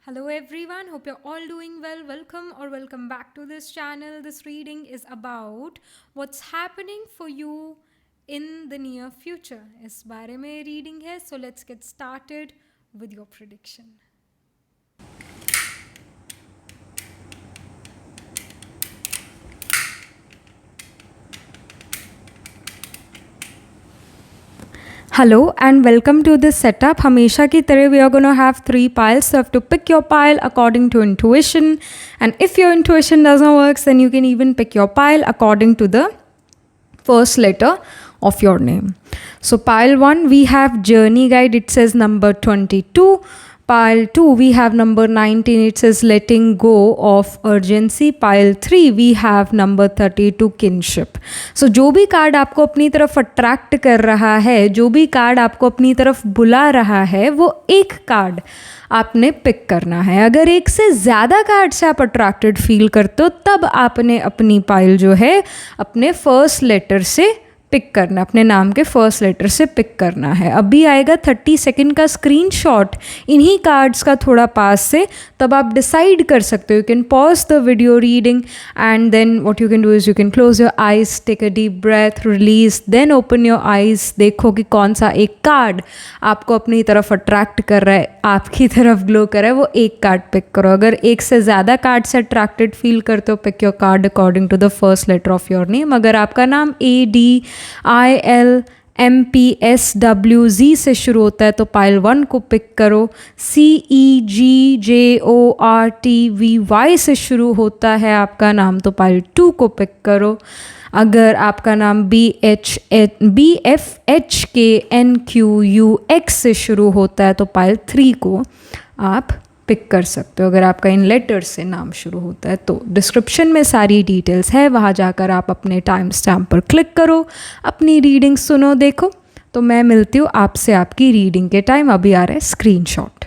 Hello everyone, hope you're all doing well. Welcome back to this channel. This reading is about what's happening for you in the near future. इस बारे में reading है, so let's get started with your prediction. Hello and welcome to this setup. हमेशा की तरह we are going to have 3 piles. So you have to pick your pile according to intuition. And if your intuition doesn't work, then you can even pick your pile according to the first letter of your name. So pile 1, we have journey guide. It says number 22. Pile 2, we have number 19. It says letting go of urgency. Pile 3, we have number 32, kinship. So जो भी card आपको अपनी तरफ attract कर रहा है, जो भी कार्ड आपको अपनी तरफ बुला रहा है, वो एक कार्ड आपने पिक करना है. अगर एक से ज़्यादा कार्ड से आप अट्रैक्टेड फील करते हो, तब आपने अपनी पाइल जो है अपने फर्स्ट लेटर से पिक करना, अपने नाम के फर्स्ट लेटर से पिक करना है. अभी आएगा 30 सेकेंड का स्क्रीनशॉट इन्हीं कार्ड्स का थोड़ा पास से, तब आप डिसाइड कर सकते हो. You can pause the video reading and then what you can do is you can close your eyes, take a deep breath, release, then open your eyes. देखो कि कौन सा एक कार्ड आपको अपनी तरफ अट्रैक्ट कर रहा है, आपकी तरफ ग्लो कर रहा है, वो एक कार्ड पिक करो. अगर एक से ज़्यादा कार्ड से अट्रैक्टेड फील करते हो, pick your card according to the first letter of your name. अगर आपका नाम ADILMPSWZ से शुरू होता है तो पाइल 1 को पिक करो. CEGJORTVY से शुरू होता है आपका नाम तो पाइल 2 को पिक करो. अगर आपका नाम BFHKNQUX से शुरू होता है तो पाइल 3 को आप पिक कर सकते हो. अगर आपका इन लेटर से नाम शुरू होता है तो डिस्क्रिप्शन में सारी डिटेल्स है, वहाँ जाकर आप अपने टाइम स्टैम्प पर क्लिक करो, अपनी रीडिंग सुनो, देखो. तो मैं मिलती हूँ आपसे आपकी रीडिंग के टाइम. अभी आ रहा है screenshot.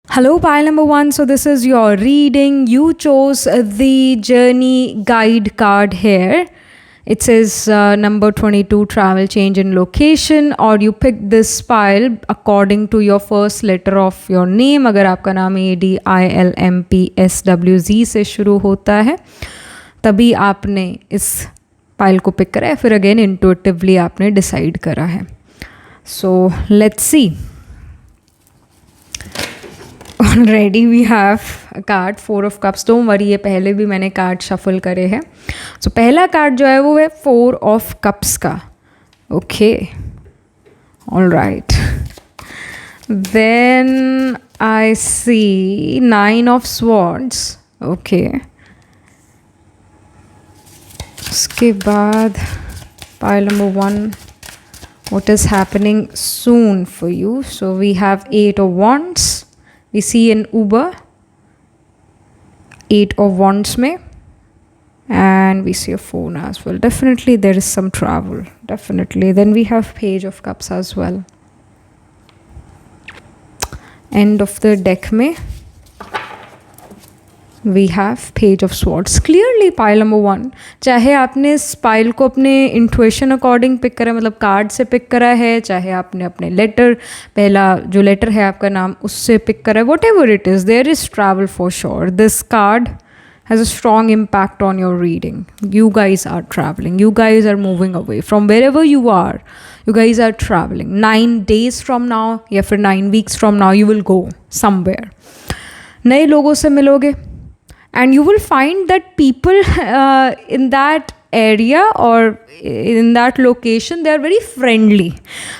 Hello, pile number 1. So this is your reading. You chose the journey guide card here. It says number 22, travel, change in location, or you pick this pile according to your first letter of your name. अगर आपका नाम ADILMPSWZ से शुरू होता है, तभी आपने इस पाइल को पिक करा है. फिर अगेन इंटुइटिवली आपने डिसाइड करा है. So let's see. Already we have a card 4 of cups. Don't worry, ये पहले भी मैंने कार्ड शफल करे हैं. So पहला कार्ड जो है वो है 4 of cups का. Okay, all right. Then I see 9 of swords. Okay. उसके बाद pile number 1. What is happening soon for you? So we have 8 of wands. We see an Uber, 8 of wands में, and we see a phone as well. Definitely there is some travel, definitely. Then we have page of cups as well. End of the deck में we have page of swords. Clearly pile number 1, चाहे आपने इस pile को अपने intuition according pick करा, मतलब card से pick करा है, चाहे आपने अपने लेटर, पहला जो लेटर है आपका नाम, उससे पिक करा है, whatever it is, there is travel for sure. This card has a strong impact on your reading. You guys are traveling. You guys are moving away from wherever you are. You guys are traveling. 9 days from now या फिर 9 weeks from now you will go somewhere. नए लोगों से मिलोगे. And you will find that people in that area or in that location, they are very friendly.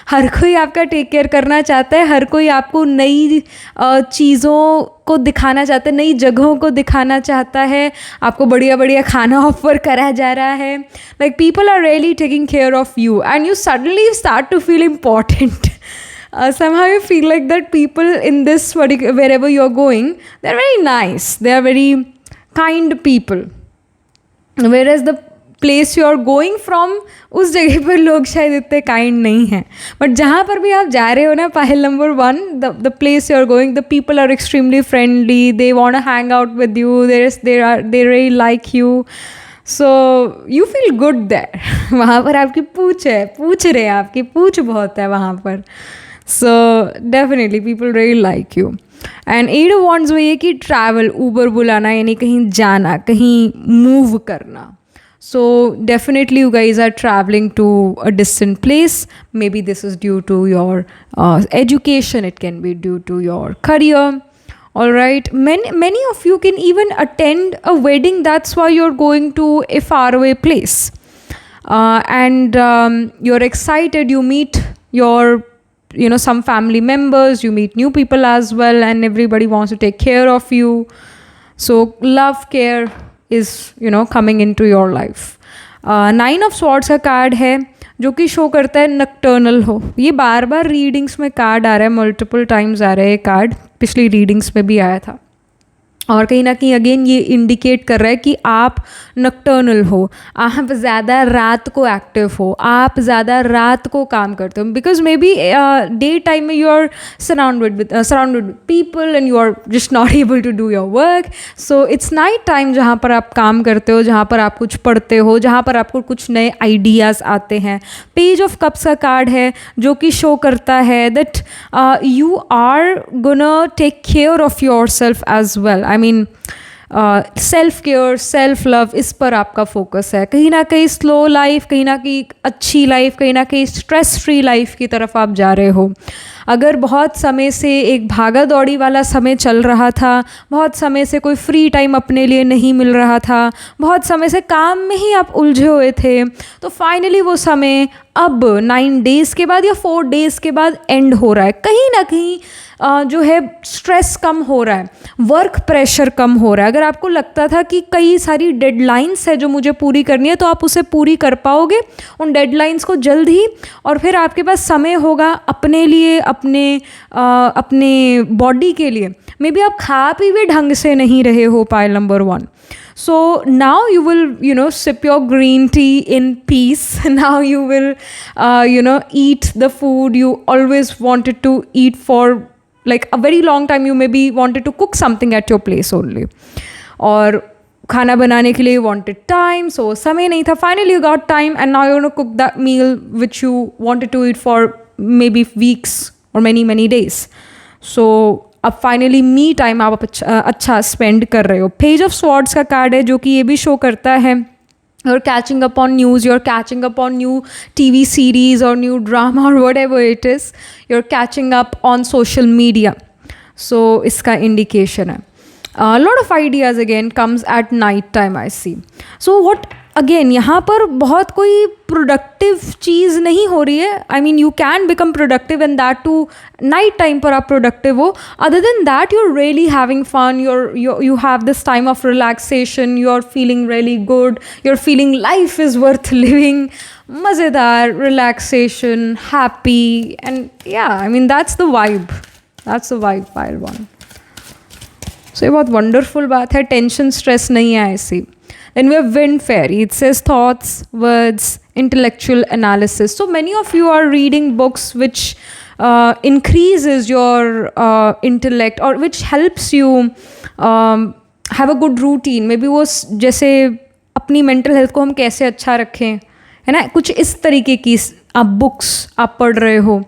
हर कोई आपका take care करना चाहता है, हर कोई आपको नई चीज़ों को दिखाना चाहता है, नई जगहों को दिखाना चाहता है, आपको बढ़िया बढ़िया खाना ऑफर करा जा रहा है. Like people are really taking care of you and you suddenly start to feel important. somehow you feel like that people in this particular, wherever you're going, they're very nice, they are very kind people, whereas the place you are going from, उस जगह पर लोग शायद इतने kind नहीं हैं. But जहाँ पर भी आप जा रहे हो ना, pile number 1, the place you are going, the people are extremely friendly, they want to hang out with you, they really like you, so you feel good there. वहाँ पर आपकी पूछ रहे हैं, आपकी पूछ बहुत है वहाँ पर. So definitely people really like you. And 8 of wands में ये कि ट्रैवल, ऊबर बुलाना, यानी कहीं जाना, कहीं मूव करना. So definitely you guys are traveling to a distant place. Maybe this is due to your education. It can be due to your career. All right. Many of you can even attend a wedding. That's why you're going to a faraway place. And you're excited. You meet your, some family members. You meet new people as well. And everybody wants to take care of you. So love, care is coming into your life. 9 of Swords का card है जो कि show करता है nocturnal हो. ये बार बार readings में card आ रहा है, मल्टीपल टाइम्स आ रहा है ये कार्ड, पिछली रीडिंग्स में भी आया था. और कहीं ना कहीं अगेन ये इंडिकेट कर रहा है कि आप नक्टर्नल हो, आप ज़्यादा रात को एक्टिव हो, आप ज़्यादा रात को काम करते हो. Because maybe day time में you are surrounded with people and you are just not able to do your work. So it's night time जहाँ पर आप काम करते हो, जहाँ पर आप कुछ पढ़ते हो, जहाँ पर आपको कुछ नए आइडियाज़ आते हैं. पेज ऑफ कप्स का कार्ड है जो कि शो करता है that you are gonna take care of yourself as well. I mean self care, self love, इस पर आपका फोकस है. कहीं ना कहीं स्लो लाइफ, कहीं ना कहीं अच्छी लाइफ, कहीं ना कहीं स्ट्रेस फ्री लाइफ की तरफ आप जा रहे हो. अगर बहुत समय से एक भागा दौड़ी वाला समय चल रहा था, बहुत समय से कोई फ्री टाइम अपने लिए नहीं मिल रहा था, बहुत समय से काम में ही आप उलझे हुए थे, तो फाइनली वो समय अब 9 डेज़ के बाद या 4 डेज़ के बाद एंड हो रहा है. कहीं ना कहीं जो है स्ट्रेस कम हो रहा है, वर्क प्रेशर कम हो रहा है. अगर आपको लगता था कि कई सारी डेडलाइंस है जो मुझे पूरी करनी है, तो आप उसे पूरी कर पाओगे उन डेडलाइंस को जल्द ही. और फिर आपके पास समय होगा अपने लिए, अपने बॉडी के लिए. मे बी आप खा पी भी ढंग से नहीं रहे हो, pile number 1. So now you will, sip your green tea in peace. Now you will, eat the food you always wanted to eat for like a very long time. You maybe wanted to cook something at your place only. और खाना बनाने के लिए you wanted time, so समय नहीं था. Finally you got time and now you're going to cook that meal which you wanted to eat for maybe weeks or many days. So अब finally me time आप अच्छा spend कर रहे हो. Page of swords का card है जो कि ये भी शो करता है you're catching up on news, you're catching up on new TV series or new drama or whatever it is, you're catching up on social media. So इसका indication है. A lot of ideas again comes at night time I see. So what again यहाँ पर बहुत कोई productive चीज़ नहीं हो रही है. I mean you can become productive and that too night time पर आप प्रोडक्टिव हो. Other than that you are really having fun, you have this time of relaxation, you are feeling really good, you're feeling life is worth living, मज़ेदार, relaxation, happy, and yeah, I mean that's the vibe pile 1. So ये बहुत wonderful बात है. Tension stress नहीं है ऐसी. Then we have Wind Fairy. It says thoughts, words, intellectual analysis. So many of you are reading books which increases your intellect or which helps you have a good routine. Maybe वो जैसे अपनी mental health को हम कैसे अच्छा रखें, है ना, कुछ इस तरीके की आप books आप पढ़ रहे हो.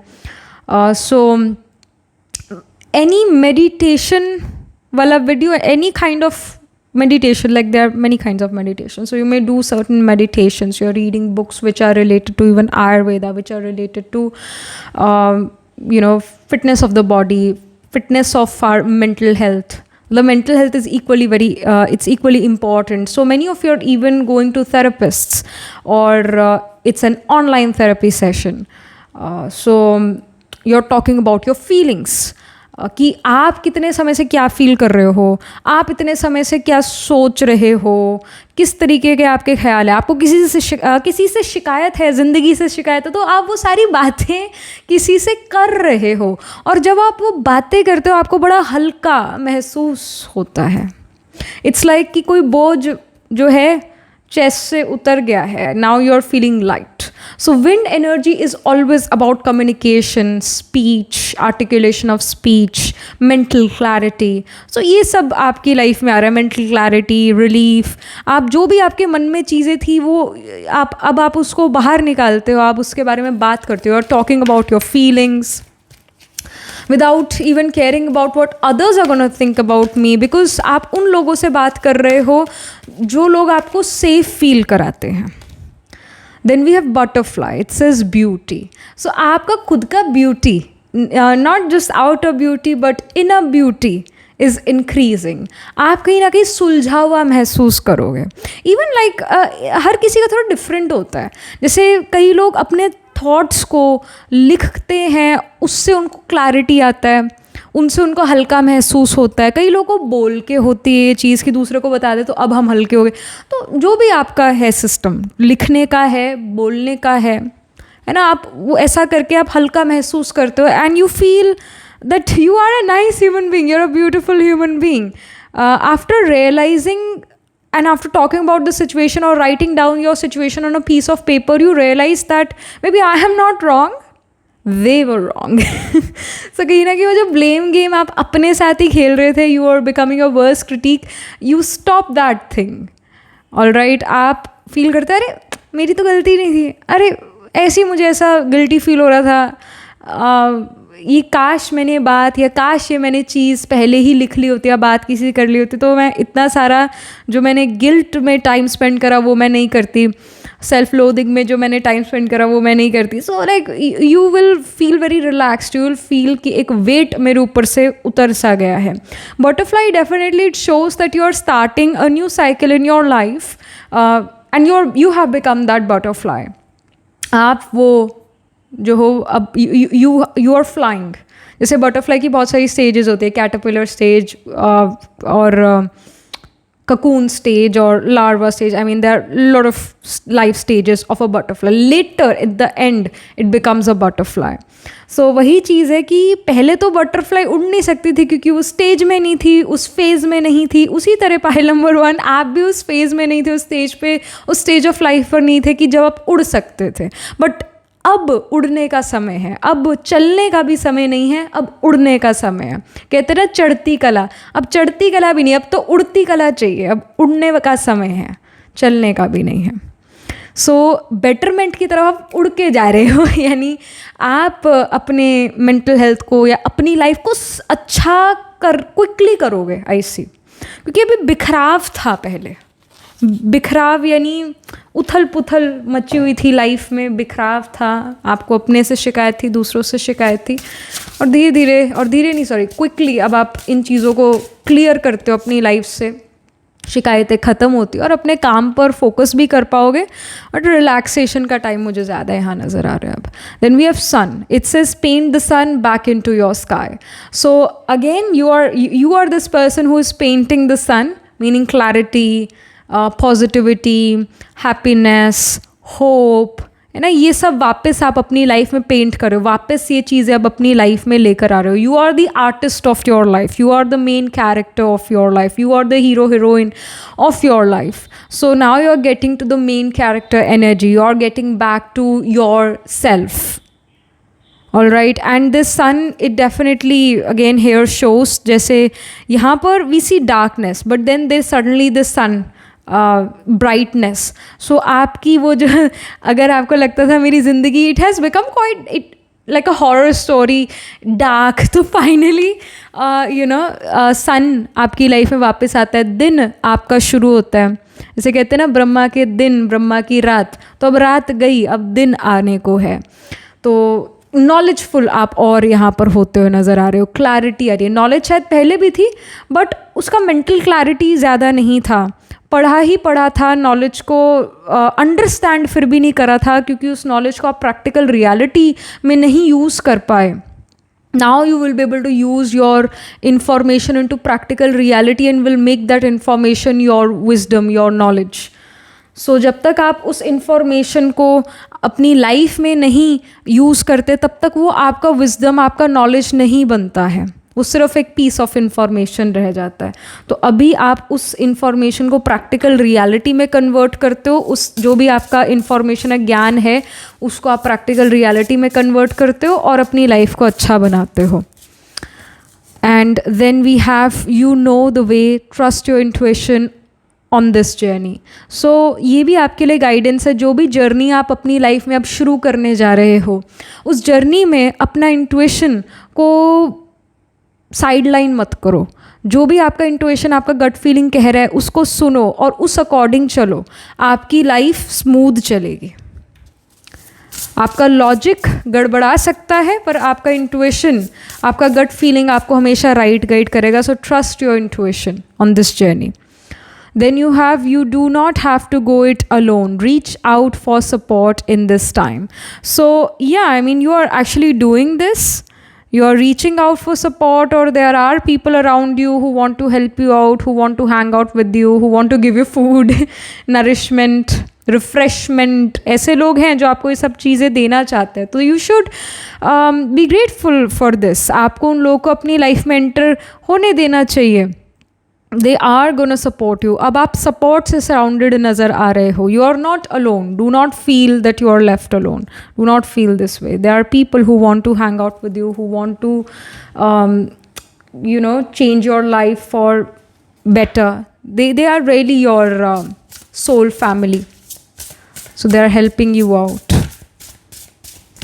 So any meditation वाला video, any kind of meditation, like there are many kinds of meditation, so you may do certain meditations. You're reading books which are related to even Ayurveda, which are related to fitness of the body, fitness of our mental health. The mental health is equally it's equally important. So many of you are even going to therapists, or it's an online therapy session. So you're talking about your feelings. कि आप कितने समय से क्या feel कर रहे हो, आप इतने समय से क्या सोच रहे हो, किस तरीके के आपके ख्याल है, आपको किसी से शिकायत है, ज़िंदगी से शिकायत है, तो आप वो सारी बातें किसी से कर रहे हो। और जब आप वो बातें करते हो आपको बड़ा हल्का महसूस होता है। इट्स लाइक कि कोई बोझ जो है चेस्ट से उतर गया है, now you are feeling light. So wind energy is always about communication, speech, articulation of speech, mental clarity. So ये सब आपकी लाइफ में आ रहा है, मेंटल क्लैरिटी, रिलीफ। आप जो भी आपके मन में चीज़ें थी वो आप उसको बाहर निकालते हो, आप उसके बारे में बात करते हो, और talking about your feelings without even caring about what others are going to think about me, because आप उन लोगों से बात कर रहे हो जो लोग आपको सेफ फील कराते हैं। Then we have butterfly, it says beauty. So आपका खुद का beauty, not just outer beauty but inner beauty is increasing. आप कहीं ना कहीं सुलझा हुआ महसूस करोगे। Even like हर किसी का थोड़ा डिफरेंट होता है। जैसे कई लोग अपने थॉट्स को लिखते हैं, उससे उनको क्लैरिटी आता है, उनसे उनको हल्का महसूस होता है। कई लोगों को बोल के होती है ये चीज़ कि दूसरे को बता दे तो अब हम हल्के हो गए। तो जो भी आपका है सिस्टम, लिखने का है, बोलने का है ना, आप वो ऐसा करके आप हल्का महसूस करते हो, and you feel that you are a nice human being, you are a beautiful human being. After realising and after talking about the situation or writing down your situation on a piece of paper, you realize that maybe I am not wrong, they were wrong. So कहीं ना कहीं वो जो blame game आप अपने साथ ही खेल रहे थे, you are becoming your worst critique, you stop that thing. All right, आप फील करते अरे मेरी तो गलती नहीं थी, अरे ऐसे मुझे ऐसा गिल्टी फील हो रहा था, ये काश मैंने बात या काश ये मैंने चीज़ पहले ही लिख ली होती या बात किसी से कर ली होती तो मैं इतना सारा जो मैंने गिल्ट में टाइम स्पेंड करा वो मैं नहीं करती, सेल्फ लोदिंग में जो मैंने टाइम स्पेंड करा वो मैं नहीं करती। So like you will feel very relaxed, you will feel कि एक वेट मेरे ऊपर से उतर सा गया है। Butterfly definitely it shows that you are starting a new cycle in your life and you have become that butterfly. आप वो जो हो अब यू आर फ्लाइंग। जैसे बटरफ्लाई की बहुत सारी स्टेजेस होती है, कैटरपिलर स्टेज और cocoon stage or larva stage. I mean, there are a lot of life stages of a butterfly. Later, at the end, it becomes a butterfly. So वही चीज़ है कि पहले तो बटरफ्लाई उड़ नहीं सकती थी क्योंकि वो स्टेज में नहीं थी, उस फेज़ में नहीं थी। उसी तरह पाइल नंबर 1 आप भी उस फेज़ में नहीं थे, उस स्टेज पे, उस स्टेज ऑफ लाइफ पर नहीं थे कि जब आप उड़ सकते थे। बट अब उड़ने का समय है, अब चलने का भी समय नहीं है, अब उड़ने का समय है। कहते ना चढ़ती कला, अब चढ़ती कला भी नहीं, अब तो उड़ती कला चाहिए, अब उड़ने का समय है, चलने का भी नहीं है। सो बेटरमेंट की तरफ आप उड़ के जा रहे हो, यानी आप अपने मेंटल हेल्थ को या अपनी लाइफ को अच्छा क्विकली करोगे, आई सी। क्योंकि अभी बिखराव था पहले, बिखराव यानी उथल पुथल मची हुई थी लाइफ में, बिखराव था, आपको अपने से शिकायत थी, दूसरों से शिकायत थी, और क्विकली अब आप इन चीज़ों को क्लियर करते हो अपनी लाइफ से, शिकायतें ख़त्म होती और अपने काम पर फोकस भी कर पाओगे। और रिलैक्सेशन का टाइम मुझे ज़्यादा यहाँ नज़र आ रहा है अब। Then we have sun, it says paint the sun back into your sky. So again you are this person who is painting the sun, meaning clarity, positivity, happiness, hope, है ना, ये सब वापस आप अपनी लाइफ में paint कर रहे हो, वापस ये चीज़ें अब अपनी लाइफ में लेकर आ रहे हो। You are the artist of your life, you are the main character of your life, you are the hero heroine of your life. So now you are getting to the main character energy, you are getting back to yourself. All right, and this sun, it definitely again here shows, जैसे यहाँ पर we see darkness, but then there's suddenly the sun, brightness. So आपकी वो जो अगर आपको लगता था मेरी ज़िंदगी it has become quite it like a horror story, dark, तो finally sun आपकी लाइफ में वापस आता है, दिन आपका शुरू होता है। जैसे कहते हैं ना ब्रह्मा के दिन, ब्रह्मा की रात, तो अब रात गई, अब दिन आने को है। तो नॉलेजफुल आप और यहाँ पर होते हुए नज़र आ रहे हो, क्लैरिटी आ रही है। नॉलेज शायद पहले भी थी बट उसका मेंटल क्लैरिटी ज़्यादा नहीं था, पढ़ा ही पढ़ा था, नॉलेज को अंडरस्टैंड फिर भी नहीं करा था क्योंकि उस नॉलेज को आप प्रैक्टिकल रियलिटी में नहीं यूज़ कर पाए। now you will be able to use your information into practical reality and will make that information your wisdom, your knowledge. So जब तक आप उस information को अपनी लाइफ में नहीं यूज़ करते तब तक वो आपका wisdom, आपका knowledge नहीं बनता है, वो सिर्फ एक पीस ऑफ इंफॉर्मेशन रह जाता है. तो अभी आप उस इंफॉर्मेशन को प्रैक्टिकल रियलिटी में कन्वर्ट करते हो, उस जो भी आपका इंफॉर्मेशन है, ज्ञान है, उसको आप प्रैक्टिकल रियलिटी में कन्वर्ट करते हो और अपनी लाइफ को अच्छा बनाते हो. And then we have you know the way, trust your intuition on this journey. So ये भी आपके लिए गाइडेंस है. जो भी जर्नी आप अपनी लाइफ में अब शुरू करने जा रहे हो, उस जर्नी में अपना इंट्यूशन को साइड लाइन मत करो. जो भी आपका इंट्यूशन, आपका गट फीलिंग कह रहा है, उसको सुनो और उस अकॉर्डिंग चलो. आपकी लाइफ स्मूथ चलेगी. आपका लॉजिक गड़बड़ा सकता है पर आपका इंट्यूशन, आपका गट फीलिंग आपको हमेशा राइट गाइड करेगा. So trust your intuition on this journey. Then you do not have to go it alone. Reach out for support in this time. So yeah, I mean, you are actually doing this. You are reaching out for support, or there are people around you who want to help you out, who want to hang out with you, who want to give you food, nourishment, refreshment. ऐसे लोग हैं जो आपको ये सब चीज़ें देना चाहते हैं. तो you should be grateful for this. आपको उन लोगों को अपनी लाइफ में एंटर होने देना चाहिए. They are gonna support you. अब आप support से surrounded नज़र आ रहे हो. You are not alone. Do not feel that you are left alone. Do not feel this way. There are people who want to hang out with you, who want to, change your life for better. They are really your soul family. So they are helping you out.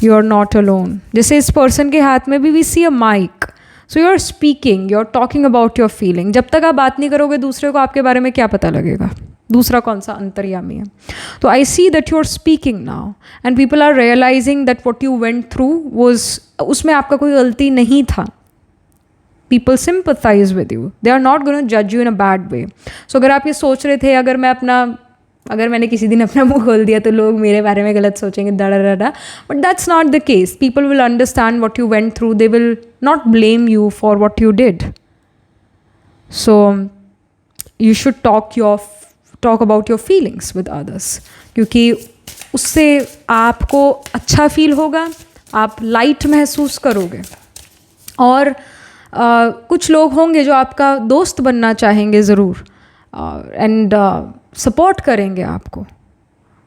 You are not alone. जैसे इस person के हाथ में भी we see a mic. So you are speaking, you are talking about your feeling. जब तक आप बात नहीं करोगे दूसरे को आपके बारे में क्या पता लगेगा, दूसरा कौन सा अंतर्यामी है. तो I see that you are speaking now and people are realizing that what you went through was, उसमें आपका कोई गलती नहीं था. People sympathize with you. They are not gonna जज you in a bad way. So अगर आप ये सोच रहे थे अगर मैंने किसी दिन अपना मुंह खोल दिया तो लोग मेरे बारे में गलत सोचेंगे, but that's not the case. People will understand what you went through. They will not blame you for what you did. So you should talk about your feelings with others, क्योंकि उससे आपको अच्छा फील होगा, आप light महसूस करोगे. और कुछ लोग होंगे जो आपका दोस्त बनना चाहेंगे ज़रूर एंड सपोर्ट करेंगे आपको,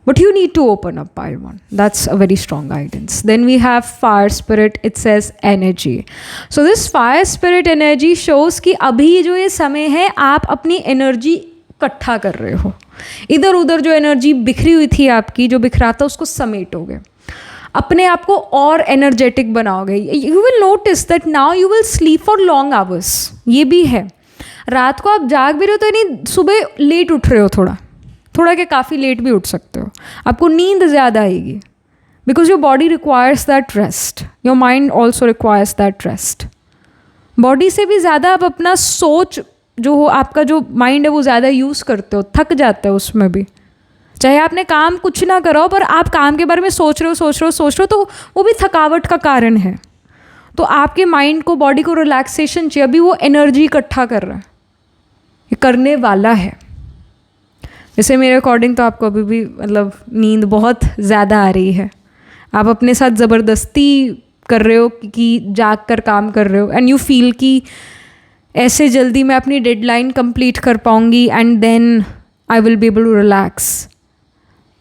but you need to open up, pile one. That's a very strong guidance. Then we have fire spirit. It says energy. So this fire spirit energy shows कि अभी जो ये समय है आप अपनी एनर्जी इकट्ठा कर रहे हो. इधर उधर जो एनर्जी बिखरी हुई थी आपकी, जो बिखरा था, उसको समेटोगे, अपने आप को और एनर्जेटिक बनाओगे. You will notice that now you will sleep for long hours. ये भी है, रात को आप जाग भी रहे हो तो नहीं, सुबह लेट उठ रहे हो, थोड़ा के काफ़ी लेट भी उठ सकते हो, आपको नींद ज़्यादा आएगी. Because your body requires that rest, your mind also requires that rest. Body से भी ज़्यादा आप अपना सोच जो हो, आपका जो माइंड है वो ज़्यादा यूज़ करते हो, थक जाते हो उसमें भी. चाहे आपने काम कुछ ना करो पर आप काम के बारे में सोच रहे हो तो वो भी थकावट का कारण है. तो आपके माइंड को, बॉडी को रिलैक्सेशन चाहिए. अभी वो एनर्जी इकट्ठा कर रहा है, ये करने वाला है. जैसे मेरे अकॉर्डिंग तो आपको अभी भी नींद बहुत ज़्यादा आ रही है. आप अपने साथ ज़बरदस्ती कर रहे हो कि जाग कर काम कर रहे हो एंड यू फील कि ऐसे जल्दी मैं अपनी डेडलाइन कंप्लीट कर पाऊँगी and then I will be able to relax.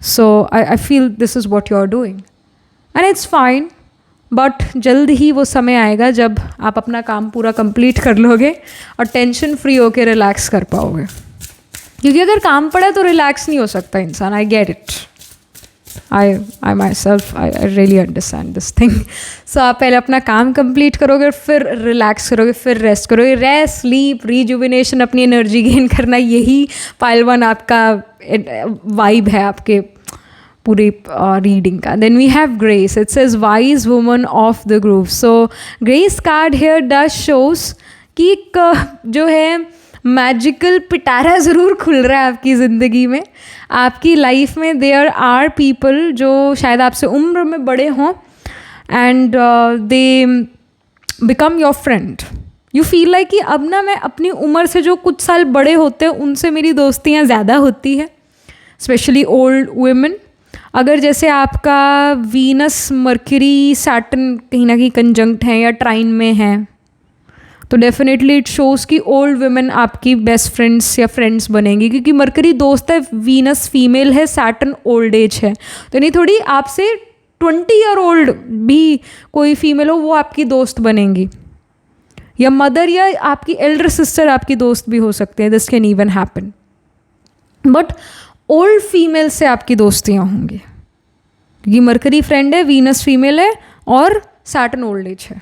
So I feel this is what you are doing and it's fine. But जल्द ही वो समय आएगा जब आप अपना काम पूरा कंप्लीट कर लोगे और टेंशन फ्री होकर रिलैक्स कर पाओगे. क्योंकि अगर काम पड़ा तो रिलैक्स नहीं हो सकता इंसान. I get it. I myself I really understand this thing. So आप पहले अपना काम कंप्लीट करोगे, फिर रिलैक्स करोगे, फिर रेस्ट करोगे. रेस्ट, स्लीप, रीजुविनेशन, अपनी एनर्जी गेन करना, यही पाइल वन आपका वाइब है आपके पूरी रीडिंग का. Then we have grace. It says wise woman of the group. So grace card here does shows कि जो है मैजिकल पिटारा ज़रूर खुल रहा है आपकी ज़िंदगी में, आपकी लाइफ में. देयर आर पीपल जो शायद आपसे उम्र में बड़े हों and they become your friend. You feel like कि अब ना मैं अपनी उम्र से जो कुछ साल बड़े होते हैं उनसे मेरी दोस्तियाँ ज़्यादा होती है, स्पेशली ओल्ड वुमेन. अगर जैसे आपका वीनस मर्क्यूरी सैटर्न कहीं ना कहीं कंजंक्ट है या ट्राइन में है, तो डेफिनेटली इट शोज़ कि ओल्ड वुमेन आपकी बेस्ट फ्रेंड्स या फ्रेंड्स बनेंगी, क्योंकि मर्करी दोस्त है, वीनस फीमेल है, सैटर्न ओल्ड एज है. तो नहीं थोड़ी आपसे 20 ईयर ओल्ड भी कोई फीमेल हो वो आपकी दोस्त बनेंगी, या मदर या आपकी एल्डर सिस्टर आपकी दोस्त भी हो सकते हैं. This can even happen. But old female से आपकी दोस्तियाँ होंगी, क्योंकि मर्करी फ्रेंड है, वीनस फीमेल है और सैटर्न ओल्ड एज है.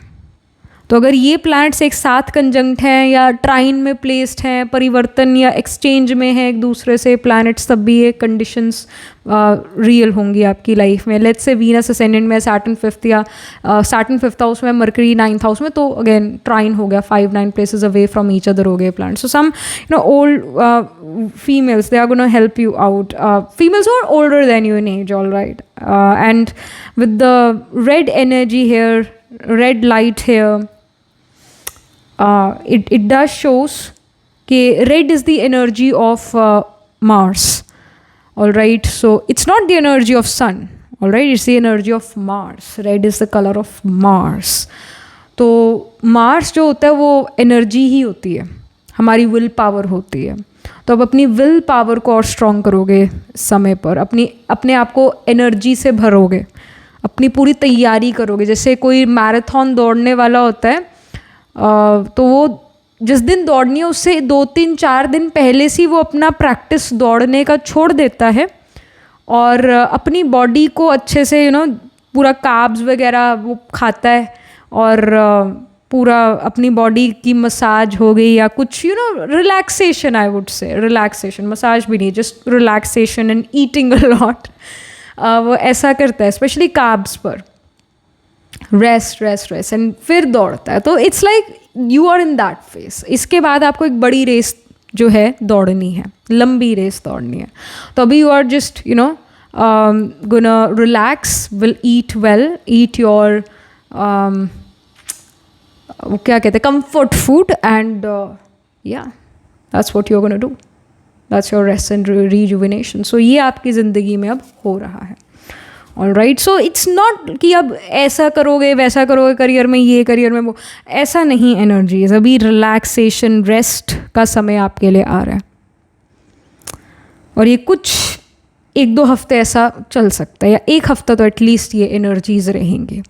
तो अगर ये प्लैनेट्स एक साथ कंजंक्ट हैं या ट्राइन में प्लेस्ड हैं, परिवर्तन या एक्सचेंज में है एक दूसरे से प्लैनेट्स, तब भी ये कंडीशंस रियल होंगी आपकी लाइफ में. लेट्स से वीनस असेंडेंट में सैटर्न 5th या सैटर्न 5th हाउस में, मर्करी 9th हाउस में, तो अगेन ट्राइन हो गया, 5-9 places away from each other हो गए planets. So some old females, they are gonna help you out. Females are older than you in age, all right. And with the red energy here, red light here, it does shows कि red is the energy of Mars, all right. So it's not the energy of sun, all right, it's the energy of Mars. Red is the color of Mars. तो Mars जो होता है वो energy ही होती है, हमारी will power होती है. तो अब अपनी विल पावर को और स्ट्रॉन्ग करोगे समय पर, अपने आप को एनर्जी से भरोगे, अपनी पूरी तैयारी करोगे. जैसे कोई मैराथन दौड़ने वाला होता है, तो वो जिस दिन दौड़नी है उससे 2-3-4 दिन पहले से वो अपना प्रैक्टिस दौड़ने का छोड़ देता है और अपनी बॉडी को अच्छे से पूरा कार्ब्स वगैरह वो खाता है और पूरा अपनी बॉडी की मसाज हो गई या कुछ relaxation, I would say relaxation, massage भी नहीं, just relaxation and eating a lot. वो ऐसा करता है स्पेशली कार्ब्स पर, रेस्ट एंड फिर दौड़ता है. तो it's like you are in that phase. इसके बाद आपको एक बड़ी रेस जो है दौड़नी है, लंबी रेस दौड़नी है. तो अभी you are just gonna relax, will eat well, eat your वो क्या कहते हैं, कंफर्ट फूड, एंड या that's what you are gonna do. That's your rest and rejuvenation. So ये आपकी ज़िंदगी में अब हो रहा है. All right. So it's not कि अब ऐसा करोगे वैसा करोगे, करियर में ये करियर में वो, ऐसा नहीं एनर्जी. अभी रिलैक्सेशन, रेस्ट का समय आपके लिए आ रहा है और ये कुछ 1-2 हफ्ते ऐसा चल सकता है, या 1 हफ्ता तो एटलीस्ट ये एनर्जीज रहेंगी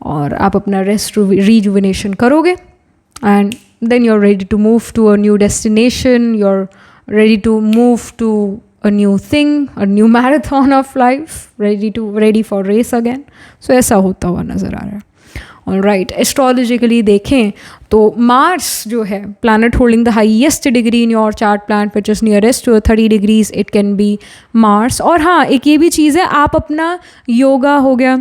और आप अपना रेस्ट रिजुविनेशन करोगे and then you are ready to move to a new destination, you are ready to move to a new thing, a new marathon of life, ready for race again. So ऐसा होता हुआ नज़र आ रहा है. All right. Astrologically देखें तो Mars जो है planet holding the highest degree in your chart planet which is nearest to 30 degrees, it can be Mars. और हाँ, एक ये भी चीज़ है, आप अपना योगा हो गया,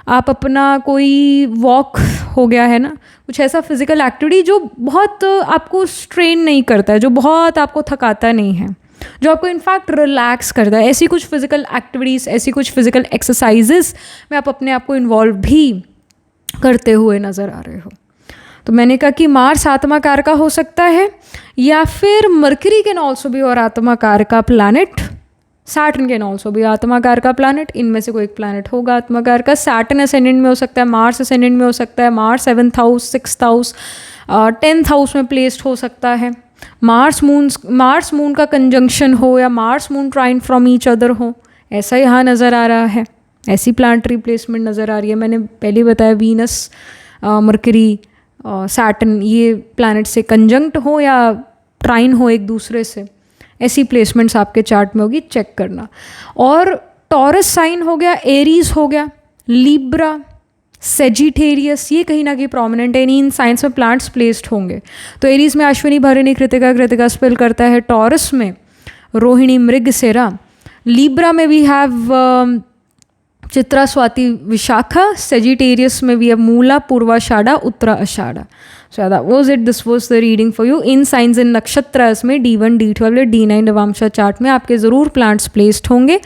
आप अपना कोई वॉक हो गया है ना, कुछ ऐसा फिजिकल एक्टिविटी जो बहुत आपको स्ट्रेन नहीं करता है, जो बहुत आपको थकाता नहीं है, जो आपको इनफैक्ट रिलैक्स करता है, ऐसी कुछ फिजिकल एक्टिविटीज़, ऐसी कुछ फिजिकल एक्सरसाइजेस में आप अपने आप को इन्वॉल्व भी करते हुए नज़र आ रहे हो. तो मैंने कहा कि मार्स आत्माकार का हो सकता है, या फिर मर्करी कैन ऑल्सो भी और आत्माकार का प्लैनेट, सैटर्न कैन ऑल्सो भी आत्माकार का प्लैनेट. इनमें से कोई एक प्लैनेट होगा आत्माकार का. सैटर्न असेंडेंट में हो सकता है, मार्स असेंडेंट में हो सकता है, Mars 7th house, 6th house, 10th house में प्लेस्ड हो सकता है. मार्स मून का कंजंक्शन हो या Mars Moon trine from each other हो, ऐसा यहाँ नज़र आ रहा है. ऐसी प्लानिटरी प्लेसमेंट नज़र आ रही है. मैंने पहले बताया वीनस, मर्करी, सैटर्न, ये प्लैनेट से कंजंक्ट हो या ट्राइन हो एक दूसरे से, ऐसी प्लेसमेंट्स आपके चार्ट में होगी, चेक करना. और टॉरस साइन हो गया, एरीज हो गया, लिब्रा, सेजिटेरियस, ये कहीं ना कहीं प्रोमिनेंट है. इन साइंस में प्लांट्स प्लेस्ड होंगे. तो एरीज में अश्विनी, भरणी, कृतिका स्पेल करता है. टॉरस में रोहिणी, मृगशिरा. लिब्रा में we have Chitra, Swati, Vishakha. Sagittarius में we have Mula, Purvashadha, Uttara Ashadha. So that was it. This was the reading for you. In signs in नक्षत्र में D1, D12, D9 नवांशा चार्ट में आपके ज़रूर प्लांट्स प्लेस्ड होंगे.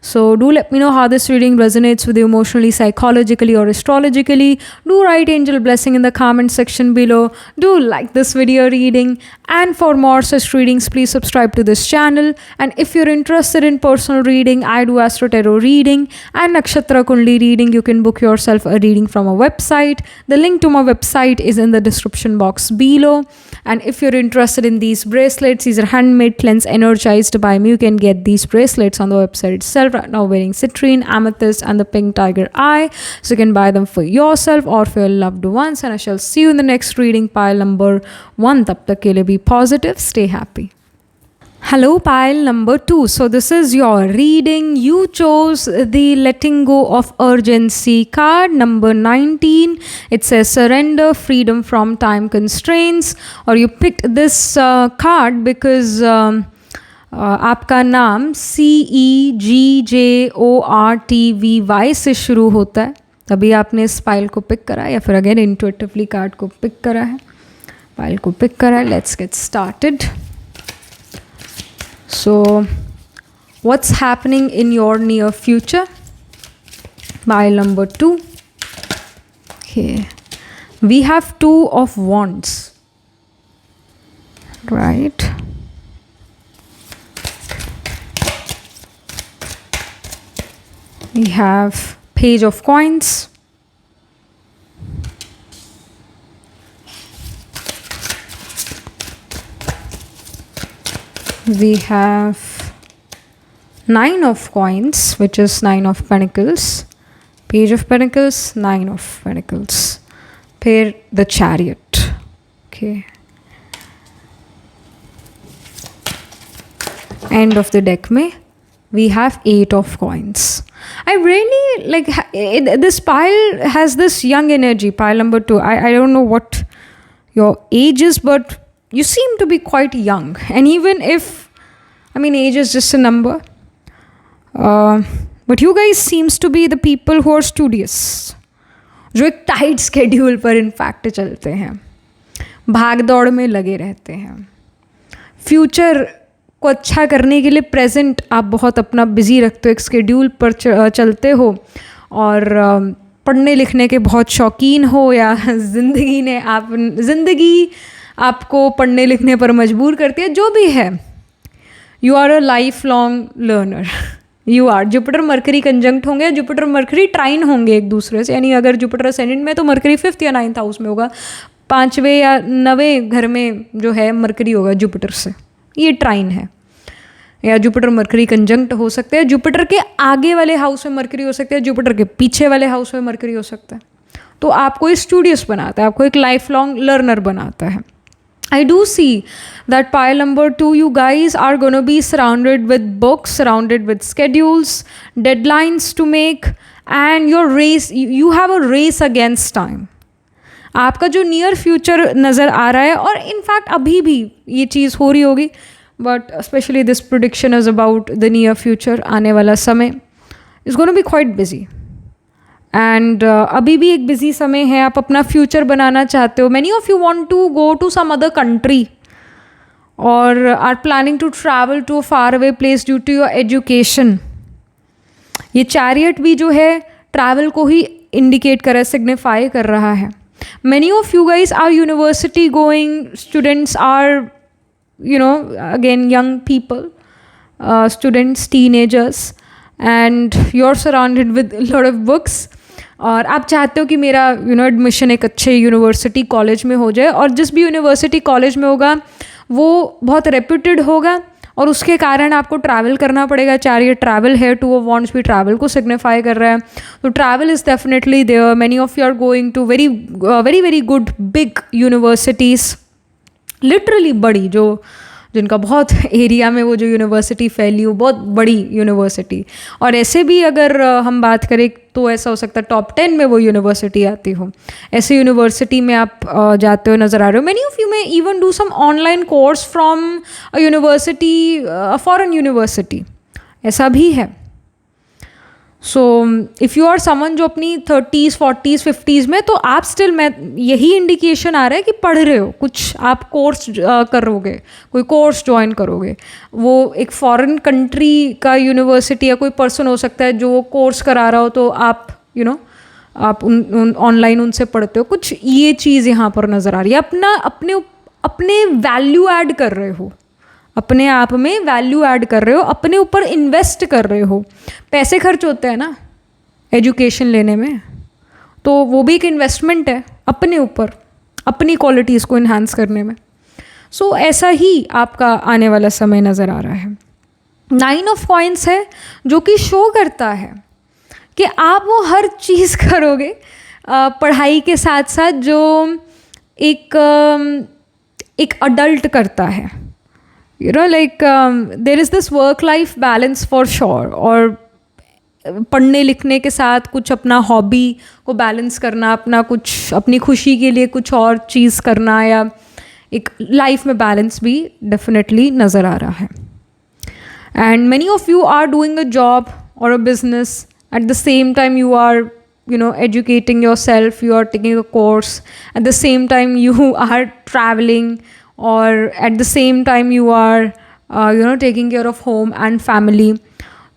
So do let me know how this reading resonates with you emotionally, psychologically, or astrologically. Do write angel blessing in the comment section below. Do like this video reading, and for more such readings, please subscribe to this channel. And if you're interested in personal reading, I do Astro Tarot reading and Nakshatra Kundli reading. You can book yourself a reading from a website. The link to my website is in the description box below. And if you're interested in these bracelets, these are handmade, cleansed, energized by me. You can get these bracelets on the website itself. Right now wearing citrine, amethyst, and the pink tiger eye. So you can buy them for yourself or for your loved ones. And I shall see you in the next reading, pile number 1. Tab tak ke liye be positive, stay happy. Hello, pile number 2. So this is your reading. You chose the letting go of urgency card, number 19. It says surrender, freedom from time constraints. Or you picked this card because आपका नाम CEGJORTVY से शुरू होता है, तभी आपने इस pile को पिक करा, या फिर अगेन इंट्यूटिवली कार्ड को पिक करा है, पाइल को पिक करा है. Let's get started. So, what's happening in your near future? Pile number 2. Okay. We have 2 of Wands. Right. We have Page of Coins. We have 9 of Coins, which is 9 of Pentacles. Page of Pentacles, 9 of Pentacles. Pair the Chariot. Okay. End of the deck mein we have 8 of Coins. I really like this pile has this young energy. Pile number 2. I don't know what your age is, but you seem to be quite young. And even if, I mean, age is just a number. But you guys seems to be the people who are studious. जो एक tight schedule पर in fact चलते हैं, भाग दौड़ में लगे रहते हैं. फ्यूचर को अच्छा करने के लिए प्रेजेंट आप बहुत अपना बिजी रखते हो, एक स्केड्यूल पर चलते हो, और पढ़ने लिखने के बहुत शौकीन हो, या ज़िंदगी आपको पढ़ने लिखने पर मजबूर करती है, जो भी है. You are a life long learner. You are. Jupiter Mercury conjunct होंगे, जुपिटर मरकरी ट्राइन होंगे एक दूसरे से. यानी अगर जुपिटर असेंडेंट में तो मरकरी 5th या 9th हाउस में होगा, 5वें या 9वें घर में जो है मरकरी होगा जुपिटर से. ये ट्राइन है. या जुपिटर मरकरी कंजंक्ट हो सकते हैं. जुपिटर के आगे वाले हाउस में मरकरी हो सकते हैं, जुपिटर के पीछे वाले हाउस में मरकरी हो सकता है. तो आपको एक स्टूडियस बनाता है, आपको एक लाइफ लॉन्ग लर्नर बनाता है. I do see that pile number 2, you guys are going to be surrounded with books, surrounded with schedules, deadlines to make, and your race, you have a race against time. आपका जो near future नज़र आ रहा है, और in fact अभी भी ये चीज़ हो रही होगी, but specially this prediction is about the near future. आने वाला समय is going to be quite busy. And अभी भी एक बिजी समय है. आप अपना फ्यूचर बनाना चाहते हो. Many of you want to go to some other country और are planning to travel to a far away place due to your education. ये चैरियट भी जो है ट्रैवल को ही इंडिकेट कर रहा है, सिग्निफाई कर रहा है. Many of you guys are university going students, are you know again young people, students, teenagers, and you are surrounded with lot of books. और आप चाहते हो कि मेरा एडमिशन एक अच्छे यूनिवर्सिटी कॉलेज में हो जाए, और जिस भी यूनिवर्सिटी कॉलेज में होगा वो बहुत रेप्यूटेड होगा, और उसके कारण आपको ट्रैवल करना पड़ेगा. चैरियट ट्रैवल है, 2 of Wands भी ट्रैवल को सिग्निफाई कर रहा है. तो travel is definitely there. Many of you are going to very very very good big universities, literally बड़ी, जो जिनका बहुत एरिया में वो जो यूनिवर्सिटी फैली हो, बहुत बड़ी यूनिवर्सिटी. और ऐसे भी अगर हम बात करें तो ऐसा हो सकता है टॉप 10 में वो यूनिवर्सिटी आती हो. ऐसे यूनिवर्सिटी में आप जाते हो नज़र आ रहे हो. मैनी ऑफ यू में even do some online course from a university, a foreign university, ऐसा भी है. So if you are someone जो अपनी 30s 40s 50s में, तो आप स्टिल, मैं यही इंडिकेशन आ रहा है कि पढ़ रहे हो, कुछ आप कोर्स करोगे, कोई कोर्स ज्वाइन करोगे, वो एक फॉरेन कंट्री का यूनिवर्सिटी या कोई पर्सन हो सकता है जो वो कोर्स करा रहा हो, तो आप आप उन ऑनलाइन उनसे पढ़ते हो, कुछ ये चीज़ यहाँ पर नज़र आ रही है। अपने वैल्यू ऐड कर रहे हो, अपने आप में वैल्यू ऐड कर रहे हो, अपने ऊपर इन्वेस्ट कर रहे हो। पैसे खर्च होते हैं ना एजुकेशन लेने में, तो वो भी एक इन्वेस्टमेंट है अपने ऊपर, अपनी क्वालिटीज़ को इन्हांस करने में। सो ऐसा ही आपका आने वाला समय नज़र आ रहा है। 9 ऑफ कॉइंस है जो कि शो करता है कि आप वो हर चीज़ करोगे पढ़ाई के साथ साथ जो एक अडल्ट करता है। Like there is this work life balance for sure, और पढ़ने लिखने के साथ कुछ अपना हॉबी को बैलेंस करना, अपना कुछ अपनी खुशी के लिए कुछ और चीज़ करना, या एक लाइफ में बैलेंस भी डेफिनेटली नज़र आ रहा है। And many of you are doing a job और a business, at the same time you are educating yourself, you are taking a course, at the same time you are traveling, or at the same time you are taking care of home and family.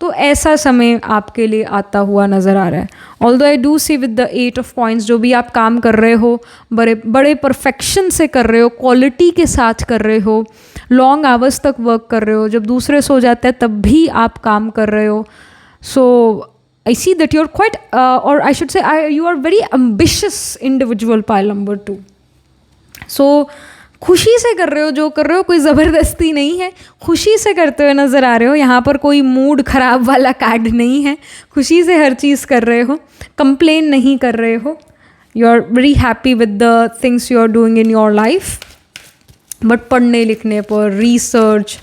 तो ऐसा समय आपके लिए आता हुआ नज़र आ रहा है। Although I do see with the 8 of coins, जो भी आप काम कर रहे हो बड़े परफेक्शन से कर रहे हो, क्वालिटी के साथ कर रहे हो, लॉन्ग आवर्स तक वर्क कर रहे हो, जब दूसरे सो जाते हैं तब भी आप काम कर रहे हो। So I see that you're quite, or I should say, you are very ambitious individual, pile number 2. So खुशी से कर रहे हो, जो कर रहे हो कोई ज़बरदस्ती नहीं है, खुशी से करते हुए नज़र आ रहे हो। यहाँ पर कोई मूड ख़राब वाला कार्ड नहीं है, खुशी से हर चीज़ कर रहे हो, कंप्लेन नहीं कर रहे हो। You are very happy with the things you are doing in your life. But पढ़ने लिखने पर, research,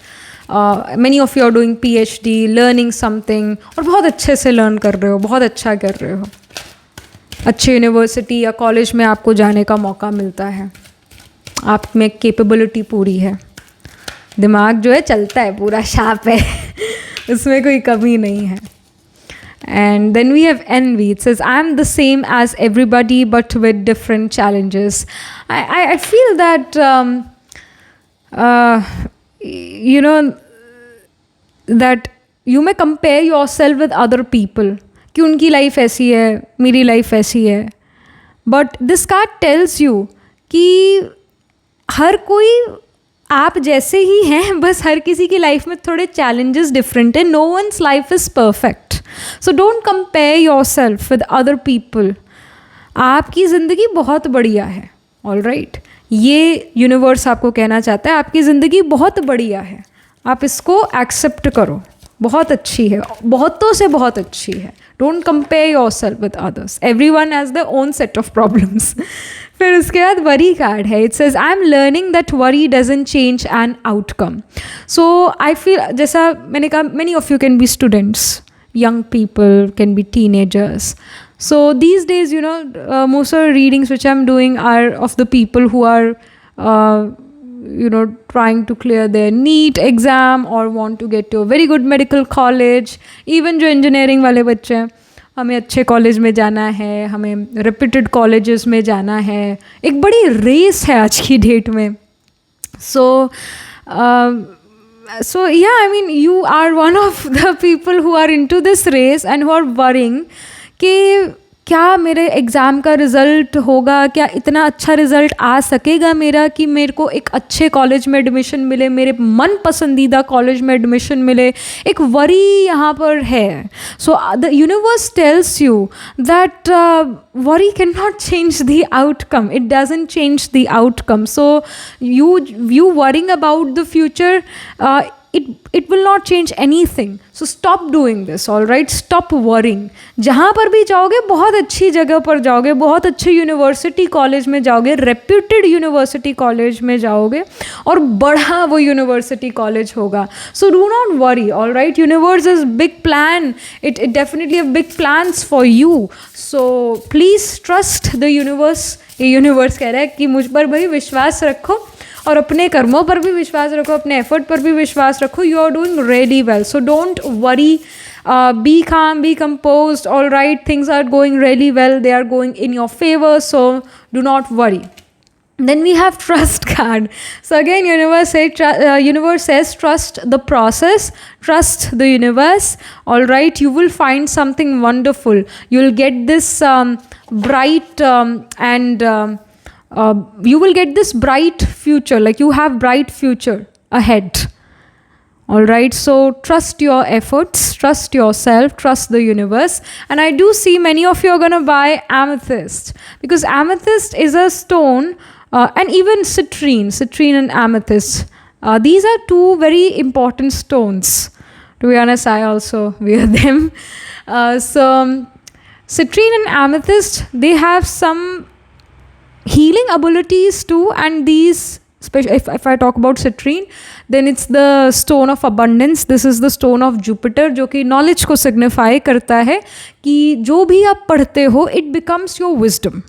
many of you are doing PhD, learning something, और बहुत अच्छे से लर्न कर रहे हो, बहुत अच्छा कर रहे हो। अच्छे यूनिवर्सिटी या कॉलेज में आपको जाने का मौका मिलता है, आप में कैपेबिलिटी पूरी है, दिमाग जो है चलता है, पूरा शार्प है उसमें कोई कमी नहीं है। And then we have envy. It says, I am the same as everybody but with different challenges. I feel that that you may compare yourself with other people, कि उनकी लाइफ ऐसी है, मेरी लाइफ ऐसी है। But this card tells you कि हर कोई आप जैसे ही हैं, बस हर किसी की लाइफ में थोड़े चैलेंजेस डिफरेंट है। No one's life is perfect, so don't compare your self with other people. आपकी ज़िंदगी बहुत बढ़िया है, ऑल राइट। ये यूनिवर्स आपको कहना चाहता है आपकी ज़िंदगी बहुत बढ़िया है, आप इसको एक्सेप्ट करो, बहुत अच्छी है, बहुतों से बहुत अच्छी है। Don't compare your self with others, every one has their own set of problems. फिर उसके बाद वरी कार्ड है। It says, I am learning that worry doesn't change an outcome. So I feel, जैसा मैंने कहा, many of you can B students, young people, can be teenagers. So these days, most of the readings which I'm doing are of the people who are, trying to clear their NEET exam or want to get to a very good medical college. Even जो engineering वाले बच्चे हैं, हमें अच्छे college में जाना है, हमें रेप्यूटेड कॉलेजेस में जाना है, एक बड़ी रेस है आज की डेट में। So yeah, I mean, you are one of the people who are into this race and who are worrying कि क्या मेरे एग्ज़ाम का रिज़ल्ट होगा, क्या इतना अच्छा रिज़ल्ट आ सकेगा मेरा कि मेरे को एक अच्छे कॉलेज में एडमिशन मिले, मेरे मन पसंदीदा कॉलेज में एडमिशन मिले। एक वरी यहाँ पर है। So the universe tells you that worry cannot change the outcome. It doesn't change the outcome. So you worrying about the future, it will not change anything. So stop doing this, all right? Stop worrying. जहाँ पर भी जाओगे बहुत अच्छी जगह पर जाओगे, बहुत अच्छे यूनिवर्सिटी कॉलेज में जाओगे, रेप्यूटेड यूनिवर्सिटी कॉलेज में जाओगे, और बड़ा वो यूनिवर्सिटी कॉलेज होगा। So do not worry, all right? Universe is big plan. It definitely have big plans for you. So please trust the universe. ये यूनिवर्स कह रहा है कि मुझ पर भाई विश्वास रखो, और अपने कर्मों पर भी विश्वास रखो, अपने एफर्ट पर भी विश्वास रखो। You are doing really well, so don't worry Be calm, be composed. All right, things are going really well, they are going in your favor, so do not worry. Then we have trust card. So again, universe says trust the process, trust the universe. All right, you will find something wonderful. You'll get this bright you will get this bright future. Like, you have bright future ahead. All right, so trust your efforts, trust yourself, trust the universe. And I do see many of you are going to buy amethyst, because amethyst is a stone, and even citrine and amethyst. These are two very important stones. To be honest, I also wear them. Citrine and amethyst, they have some healing abilities too. And these, especially if I talk about citrine, then it's the stone of abundance. This is the stone of Jupiter, जो कि knowledge को signify करता है कि जो भी आप पढ़ते हो, it becomes your wisdom.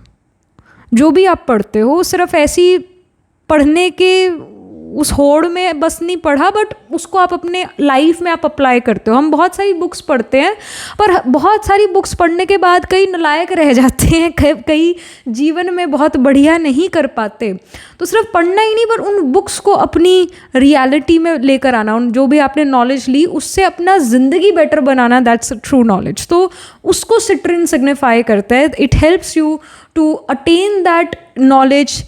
जो भी आप पढ़ते हो, सिर्फ ऐसी पढ़ने के उस होड़ में बस नहीं पढ़ा, बट उसको आप अपने लाइफ में आप अप्लाई करते हो. हम बहुत सारी बुक्स पढ़ते हैं, पर बहुत सारी बुक्स पढ़ने के बाद कई नालायक रह जाते हैं, कई जीवन में बहुत बढ़िया नहीं कर पाते. तो सिर्फ पढ़ना ही नहीं, पर उन बुक्स को अपनी रियलिटी में लेकर आना, उन जो भी आपने नॉलेज ली उससे अपना ज़िंदगी बेटर बनाना, दैट्स ट्रू नॉलेज. तो उसको सिट्रिन सिग्निफाई करता है. It helps you to attain that knowledge,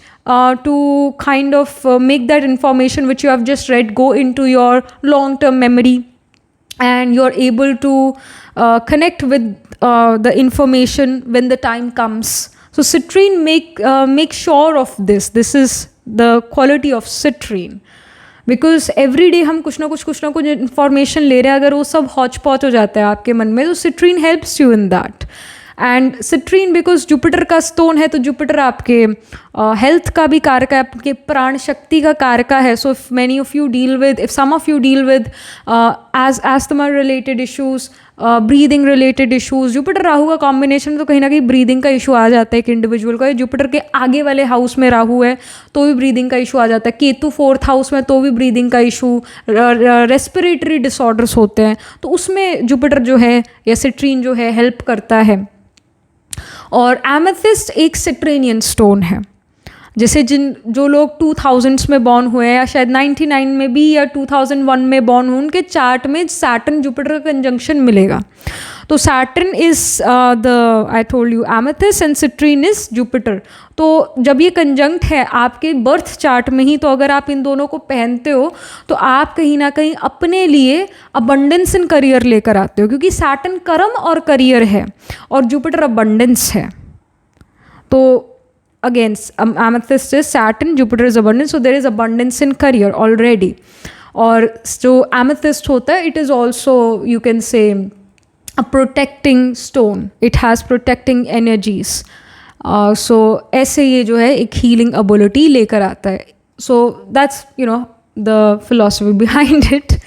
to kind of make that information which you have just read go into your long-term memory, and you're able to connect with the information when the time comes. So citrine make sure of this. This is the quality of citrine, because every day हम कुछ ना कुछ information ले रहे हैं. अगर वो सब हौच पौच हो जाता है आपके मन में, तो citrine helps you in that. And citrine, because Jupiter का स्टोन है, तो जुपिटर आपके हेल्थ का भी कारक है, आपके प्राण शक्ति का कारक है. So if some of you deal with asthma related issues, breathing related issues, Jupiter Rahu का कॉम्बिनेशन में तो कहीं ना कहीं ब्रीदिंग का इशू आ जाता है एक इंडिविजुअल का. जुपिटर के आगे वाले हाउस में राहु है तो भी ब्रीदिंग का इशू आ जाता है. केतु 4th हाउस में तो भी ब्रीदिंग का इशू, रेस्पिरेटरी डिसऑर्डर्स होते हैं, तो उसमें जुपिटर जो है या सिट्रीन जो है हेल्प करता है. और एमेथिस्ट एक सिट्रेनियन स्टोन है. जैसे जो लोग 2000s में बॉर्न हुए हैं, या शायद 99 में भी या 2001 में बॉर्न हुए, उनके चार्ट में सैटर्न जुपिटर का कंजंक्शन मिलेगा. तो Saturn is I told you amethyst, and citrine is Jupiter. तो जब ये कंजंक्ट है आपके बर्थ चार्ट में ही, तो अगर आप इन दोनों को पहनते हो तो आप कहीं ना कहीं अपने लिए अबंडेंस इन करियर लेकर आते हो, क्योंकि सैटर्न कर्म और करियर है और जुपिटर अबंडेंस है. तो again, amethyst is Saturn, Jupiter is abundance, so there is abundance in career already. और जो amethyst होता है, it is also, you can say, a protecting stone. It has protecting energies. So ऐसे ये जो है एक healing ability लेकर आता है. So that's the philosophy behind it.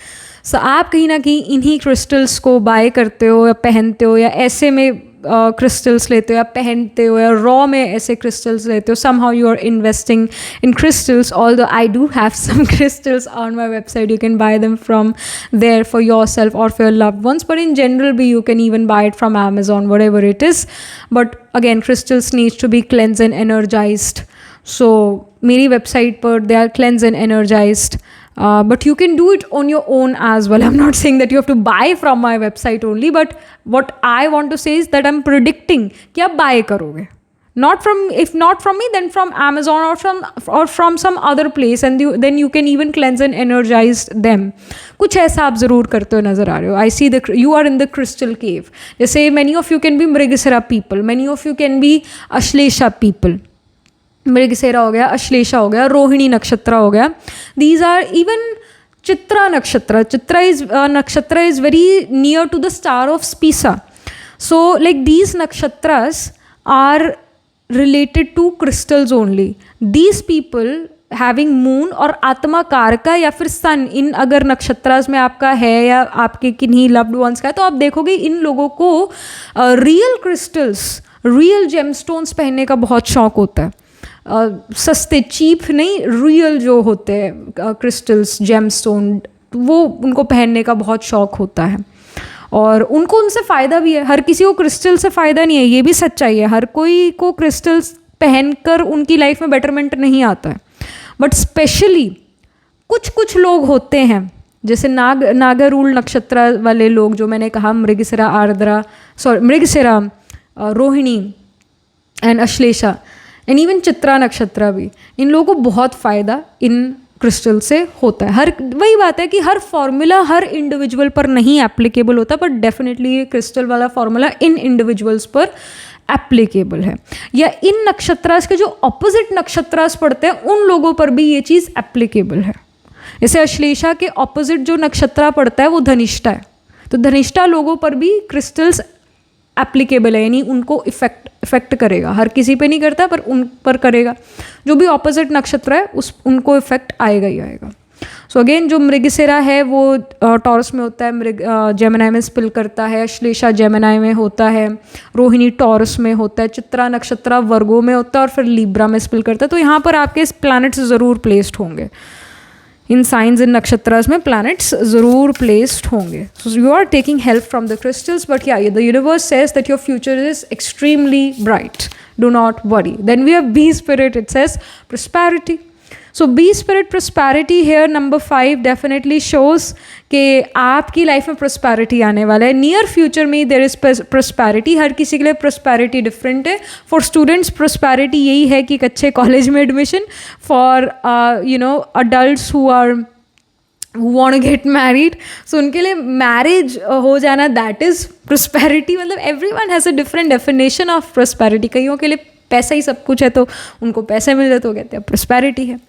So आप कहीं ना कहीं इन्हीं crystals को buy करते हो या पहनते हो, या ऐसे में क्रिस्टल्स लेते हो या पहनते हो, या रॉ में ऐसे क्रिस्टल्स लेते हो. somehow you are investing in crystals, although I do have some crystals on my website. You can buy them from there for yourself or for your loved ones, but in general you can even buy it from Amazon, whatever it is. But again, crystals needs to be cleansed and energized. So मेरी website पर they are cleansed and energized. But you can do it on your own as well. I'm not saying that you have to buy from my website only, but what I want to say is that I'm predicting कि आप buy करोगे. If not from me, then from Amazon or from some other place, and then you can even cleanse and energize them. कुछ ऐसा आप ज़रूर करते हो नज़र आ रहे हो. I see you are in the crystal cave. जैसे many of you can be Mrigashira people, many of you can be Ashlesha people. Mrigashira हो गया, अश्लेषा हो गया, रोहिणी नक्षत्र हो गया. These are even चित्रा नक्षत्र. Nakshatra is very near to the star of Spisa. So like these nakshatras are related to crystals only. These people having moon और आत्मा कारका या फिर सन इन अगर नक्षत्रास में आपका है या आपके किन्हीं लव्ड वंस का है, तो आप देखोगे इन लोगों को रियल क्रिस्टल्स, रियल जेमस्टोन्स पहनने का बहुत शौक होता है. सस्ते चीप नहीं, रियल जो होते हैं क्रिस्टल्स जेमस्टोन, वो उनको पहनने का बहुत शौक होता है. और उनको उनसे फ़ायदा भी है। हर किसी को क्रिस्टल से फ़ायदा नहीं है, ये भी सच्चाई है। हर कोई को क्रिस्टल्स पहनकर उनकी लाइफ में बेटरमेंट नहीं आता है, बट स्पेशली कुछ कुछ लोग होते हैं जैसे नागरूल नक्षत्र वाले लोग, जो मैंने कहा Mrigashira Ardra, Mrigashira, Rohini and Ashlesha and even Chitra नक्षत्र भी, इन लोगों को बहुत फ़ायदा इन क्रिस्टल से होता है। वही बात है कि हर फॉर्मूला हर इंडिविजुअल पर नहीं एप्लीकेबल होता, बट डेफिनेटली ये क्रिस्टल वाला फॉर्मूला इन इंडिविजुअल्स पर एप्लीकेबल है। या इन नक्षत्रास के जो ऑपोजिट नक्षत्रास पड़ते हैं उन लोगों पर भी ये चीज़ एप्लीकेबल है। जैसे अश्लेषा के ऑपोजिट जो नक्षत्र पड़ता है वो धनिष्ठा है, तो धनिष्ठा लोगों पर भी क्रिस्टल्स एप्लीकेबल है, यानी उनको इफेक्ट करेगा। हर किसी पे नहीं करता पर उन पर करेगा। जो भी ऑपोजिट नक्षत्र है उनको इफेक्ट आएगा ही आएगा। सो अगेन जो मृगशिरा है वो टॉरस में होता है, जेमिनी में स्पिल करता है, अश्लेषा जेमिनी में होता है, रोहिणी टॉरस में होता है, चित्रा नक्षत्र वर्गो में होता है और फिर लिब्रा में स्पिल करता है। तो यहाँ पर आपके प्लैनेट्स ज़रूर प्लेस्ड होंगे, इन साइंस इन नक्षत्रास में प्लैनेट्स ज़रूर प्लेस्ड होंगे। So you are taking help from the crystals, but या the universe says that your future is extremely bright, do not worry. Then we have be spirit, it says prosperity. So be spirit prosperity here number 5 definitely shows कि आपकी life में prosperity आने वाला है। Near future में there is prosperity. हर किसी के लिए प्रॉस्पेरिटी डिफरेंट है। फॉर स्टूडेंट्स प्रॉस्पेरिटी यही है कि एक अच्छे कॉलेज में admission, for adults who want to get married, so उनके लिए मैरिज हो जाना दैट इज़ प्रॉस्पेरिटी। मतलब everyone has a different definition of prosperity. कईयों के लिए पैसा ही सब कुछ है तो उनको पैसे मिल जाए तो कहते हैं प्रॉस्पेरिटी है।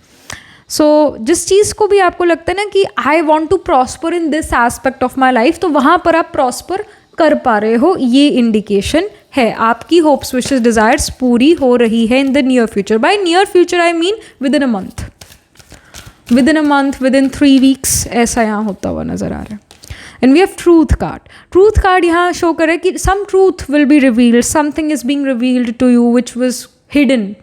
सो जिस चीज़ को भी आपको लगता है ना कि I want to prosper in this aspect of my life, तो वहाँ पर आप प्रॉस्पर कर पा रहे हो, ये इंडिकेशन है। आपकी होप्स विशेस डिज़ायर्स पूरी हो रही है in the near future. By near future I mean within a month, within 3 weeks, ऐसा यहाँ होता हुआ नज़र आ रहा है। And we have truth card. Truth card यहाँ शो करे कि some truth will be revealed, something is being revealed to you which was hidden.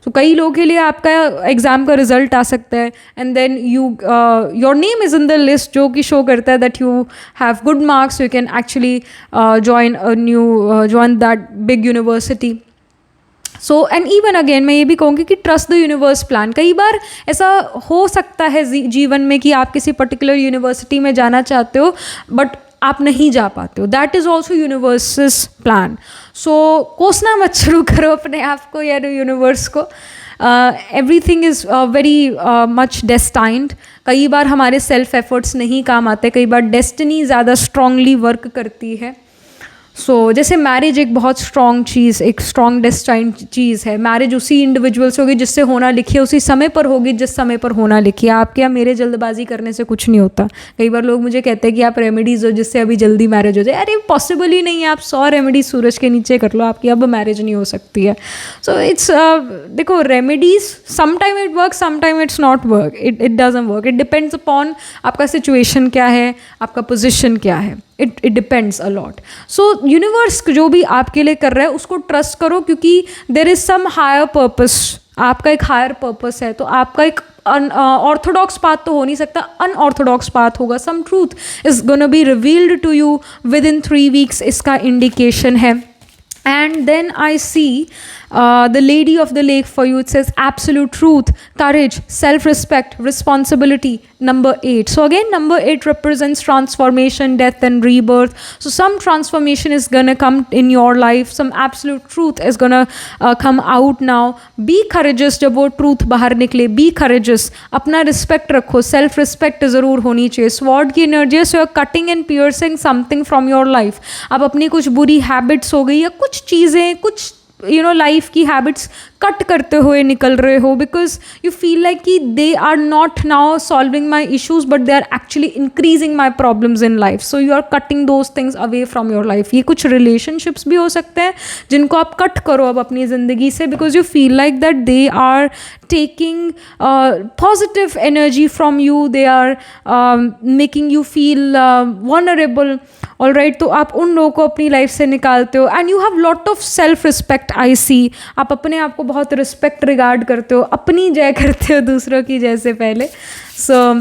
तो कई लोगों के लिए आपका एग्ज़ाम का रिजल्ट आ सकता है and then your name is in the list, जो कि शो करता है that you have good marks, you can actually join that big university. So and even again मैं ये भी कहूँगी कि ट्रस्ट द यूनिवर्स प्लान। कई बार ऐसा हो सकता है जीवन में कि आप किसी पर्टिकुलर यूनिवर्सिटी में जाना चाहते हो बट आप नहीं जा पाते हो, that is also universe plan. So कोसना मत शुरू करो अपने आप को या यूनिवर्स को। Everything is very much destined. कई बार हमारे सेल्फ एफर्ट्स नहीं काम आते, कई बार डेस्टिनी ज़्यादा स्ट्रांगली वर्क करती है। सो जैसे मैरिज एक बहुत स्ट्रॉन्ग चीज़, एक स्ट्रॉन्ग डेस्टाइंड चीज़ है। मैरिज उसी इंडिविजुअल से होगी जिससे होना लिखी है, उसी समय पर होगी जिस समय पर होना लिखी है। आपके या मेरे जल्दबाजी करने से कुछ नहीं होता। कई बार लोग मुझे कहते हैं कि आप रेमेडीज़ हो जिससे अभी जल्दी मैरिज हो जाए। अरे पॉसिबल ही नहीं है, आप 100 रेमेडीज सूरज के नीचे कर लो, आपकी अब मैरिज नहीं हो सकती है। सो इट्स देखो, remedies sometime it work, sometime it's not work, it doesn't work. It depends upon आपका सिचुएशन क्या है, आपका पोजिशन क्या है। It depends a lot. So universe जो भी आपके लिए कर रहा है उसको ट्रस्ट करो, क्योंकि there is some higher purpose. आपका एक हायर पर्पस है, तो आपका एक ऑर्थोडॉक्स पाथ तो हो नहीं सकता, अनऑर्थोडॉक्स पाथ होगा। Some truth is gonna be revealed to you within 3 weeks, इसका इंडिकेशन है। And then I see the lady of the lake for you. It says absolute truth, courage, self-respect, responsibility. Number 8. So again, number 8 represents transformation, death and rebirth. So some transformation is going to come in your life. Some absolute truth is going to come out now. Be courageous जब वो truth बाहर निकले. Be courageous. अपना respect रखो. Self-respect ज़रूर होनी चाहिए. Sword की energy है, so you're cutting and piercing something from your life. आप अपनी कुछ बुरी habits हो गई या कुछ चीज़ें, कुछ लाइफ की हैबिट्स कट करते हुए निकल रहे हो, बिकॉज यू फील लाइक कि they are not now solving my issues but they are actually increasing my problems in life. So you are cutting those things away from your life. ये कुछ relationships भी हो सकते हैं जिनको आप cut करो अब अपनी ज़िंदगी से, because you feel like that they are taking positive energy from you, they are making you feel vulnerable, all right? तो आप उन लोगों को अपनी लाइफ से निकालते हो and you have lot of self respect, I see। आप अपने आप को बहुत रिस्पेक्ट रिगार्ड करते हो, अपनी जय करते हो दूसरों की जय से पहले। सो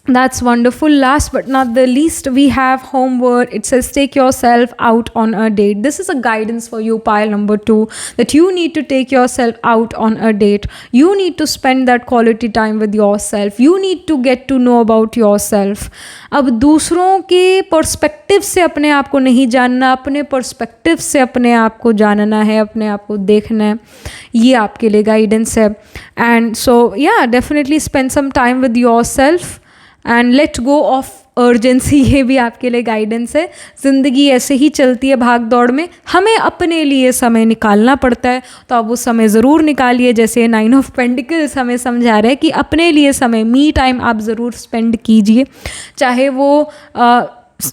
That's wonderful. Last but not the least, we have homework. It says take yourself out on a date. This is a guidance for you, pile number 2, that you need to take yourself out on a date. You need to spend that quality time with yourself. You need to get to know about yourself. अब दूसरों के perspective से अपने आप को नहीं जानना, अपने पर्सपेक्टिव से अपने आप को जानना है, अपने आप को देखना है. ये आपके लिए गाइडेंस है. एंड सो या definitely spend some time with yourself and let go of urgency. ये भी आपके लिए गाइडेंस है. ज़िंदगी ऐसे ही चलती है भाग दौड़ में, हमें अपने लिए समय निकालना पड़ता है. तो आप वो समय ज़रूर निकालिए. जैसे 9 ऑफ पेंटिकल्स हमें समझा रहे हैं कि अपने लिए समय, मी टाइम आप ज़रूर स्पेंड कीजिए. चाहे वो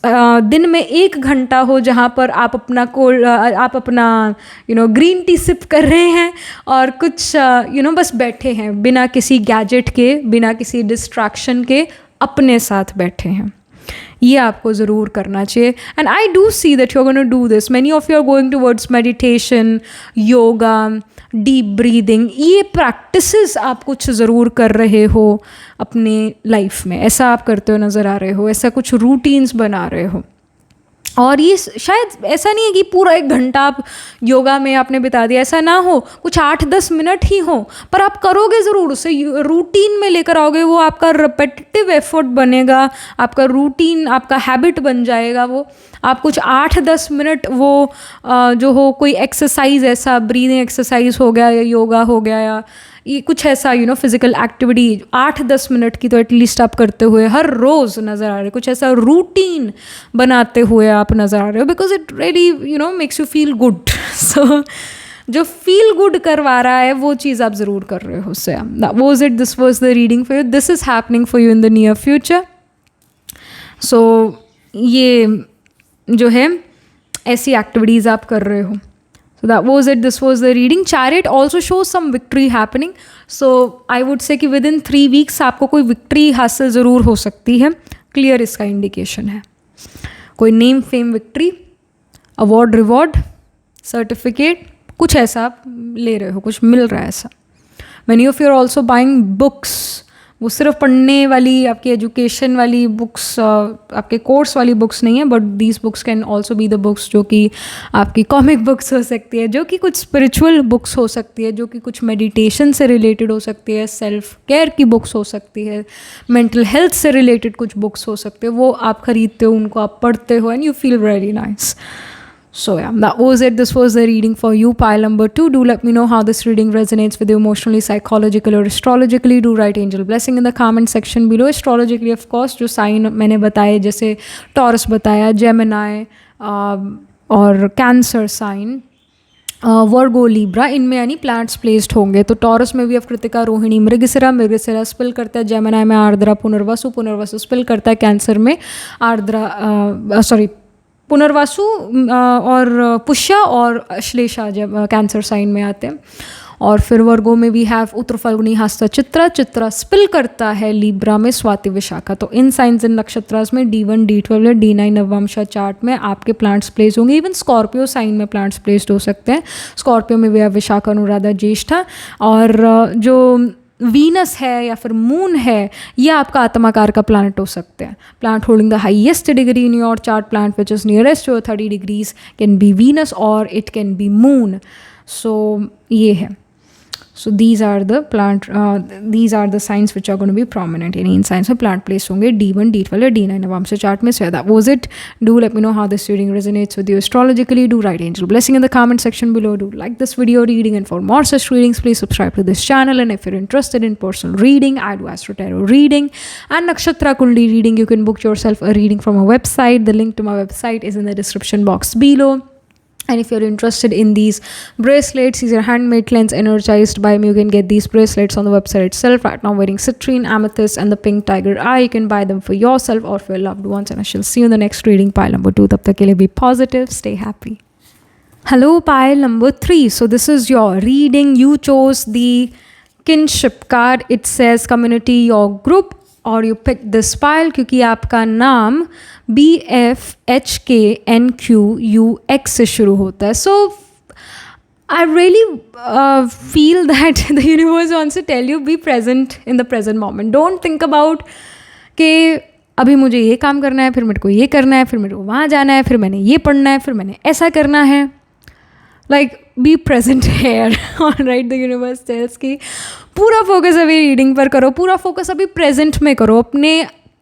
दिन में 1 घंटा हो जहाँ पर आप अपना ग्रीन टी सिप कर रहे हैं और कुछ बस बैठे हैं बिना किसी गैजेट के, बिना किसी डिस्ट्रैक्शन के, अपने साथ बैठे हैं. ये आपको ज़रूर करना चाहिए. And I do see that you are going to do this. Many of you are going towards meditation, yoga, deep breathing. ये प्रैक्टिसेस आप कुछ ज़रूर कर रहे हो अपने लाइफ में. ऐसा आप करते हो नज़र आ रहे हो, ऐसा कुछ रूटीन्स बना रहे हो. और ये शायद ऐसा नहीं है कि पूरा 1 घंटा आप योगा में आपने बिता दिया, ऐसा ना हो. कुछ 8-10 मिनट ही हो, पर आप करोगे ज़रूर. उसे रूटीन में लेकर आओगे. वो आपका रिपेटिटिव एफर्ट बनेगा, आपका रूटीन, आपका हैबिट बन जाएगा. वो आप कुछ 8-10 मिनट वो जो हो, कोई एक्सरसाइज, ऐसा ब्रीदिंग एक्सरसाइज हो गया या योगा हो गया या ये कुछ ऐसा फिजिकल एक्टिविटी 8-10 मिनट की तो एटलीस्ट आप करते हुए हर रोज़ नज़र आ रहे. कुछ ऐसा रूटीन बनाते हुए आप नज़र आ रहे हो, because it really makes you feel good. So जो फील गुड करवा रहा है वो चीज़ आप ज़रूर कर रहे हो. So was it, this was the reading for you. This is happening for you in the near future. So ये जो है ऐसी एक्टिविटीज़ आप कर रहे हो. So that was it. This was the reading. Chariot also shows some victory happening. So I would say कि within 3 weeks आपको कोई victory हासिल ज़रूर हो सकती है. Clear इसका indication है. कोई name, fame, victory, award, reward, certificate, कुछ ऐसा आप ले रहे हो, कुछ मिल रहा है ऐसा. Many of you are also buying books. वो सिर्फ पढ़ने वाली, आपकी एजुकेशन वाली बुक्स, आपके कोर्स वाली बुक्स नहीं है, but these books can also be the books जो कि आपकी कॉमिक बुक्स हो सकती है, जो कि कुछ स्पिरिचुअल बुक्स हो सकती है, जो कि कुछ मेडिटेशन से रिलेटेड हो सकती है, सेल्फ केयर की बुक्स हो सकती है, मेंटल हेल्थ से रिलेटेड कुछ बुक्स हो सकते हैं. वो आप खरीदते हो, उनको आप पढ़ते हो and you feel very nice. So yeah, that was it. This was the reading for you, pile number 2. Do let me know how this reading resonates with you emotionally, psychologically or astrologically. Do write angel blessing in the comment section below. Astrologically, of course, जो sign मैंने बताए, जैसे Taurus बताया, Gemini और Cancer sign, वर्गो, Libra, इनमें यानी planets placed होंगे. तो टॉरस में भी अब कृतिका, रोहिणी, मृगशिरा स्पिल करता है. जेमिनी में आर्द्रा, पुनर्वसु स्पिल करता है. कैंसर में पुनर्वसु और पुष्य और अश्लेषा जब कैंसर साइन में आते हैं. और फिर वर्गों में भी हैव उत्तर फाल्गुनी, हस्त, चित्रा स्पिल करता है लिब्रा में, स्वाति, विशाखा. तो इन साइंस इन नक्षत्रास में D1, D12 D9 नवंशा चार्ट में आपके प्लांट्स प्लेस होंगे. इवन स्कॉर्पियो साइन में प्लांट्स प्लेस्ड हो सकते हैं. स्कॉर्पियो में भी है विशाखा, अनुराधा, ज्येष्ठा. और जो वीनस है या फिर मून है, ये आपका आत्माकार का प्लानट हो सकते हैं. Planet holding the highest degree in your chart, planet which is nearest to 30 degrees can be Venus और इट कैन बी मून. सो ये है. So these are the signs which are going to be prominent. यानी in science में plant place होंगे D1, D12 या D9 नवंशा chart में. So that was it. Do let me know how this reading resonates with you astrologically. Do write angel blessing in the comment section below. Do like this video reading, and for more such readings, please subscribe to this channel. And if you're interested in personal reading, I do Astro Tarot reading and Nakshatra Kundi reading. You can book yourself a reading from our website. The link to my website is in the description box below. And if you're interested in these bracelets, these are handmade, cleansed, energized by me. You can get these bracelets on the website itself. Right now, wearing citrine, amethyst, and the pink tiger eye. You can buy them for yourself or for your loved ones. And I shall see you in the next reading, pile number 2. Tab tak ke liye be positive, stay happy. Hello, pile number 3. So this is your reading. You chose the kinship card. It says community, your group. और you pick this pile क्योंकि आपका नाम BFHKNQUX से शुरू होता है. सो I really feel that the universe wants to tell you, be present in the present moment. Don't think about कि अभी मुझे ये काम करना है, फिर मेरे को ये करना है, फिर मेरे को वहाँ जाना है, फिर मैंने ये पढ़ना है, फिर मैंने ऐसा करना है. Like be present here. Alright, the universe tells कि पूरा फोकस अभी रीडिंग पर करो, पूरा फोकस अभी प्रेजेंट में करो,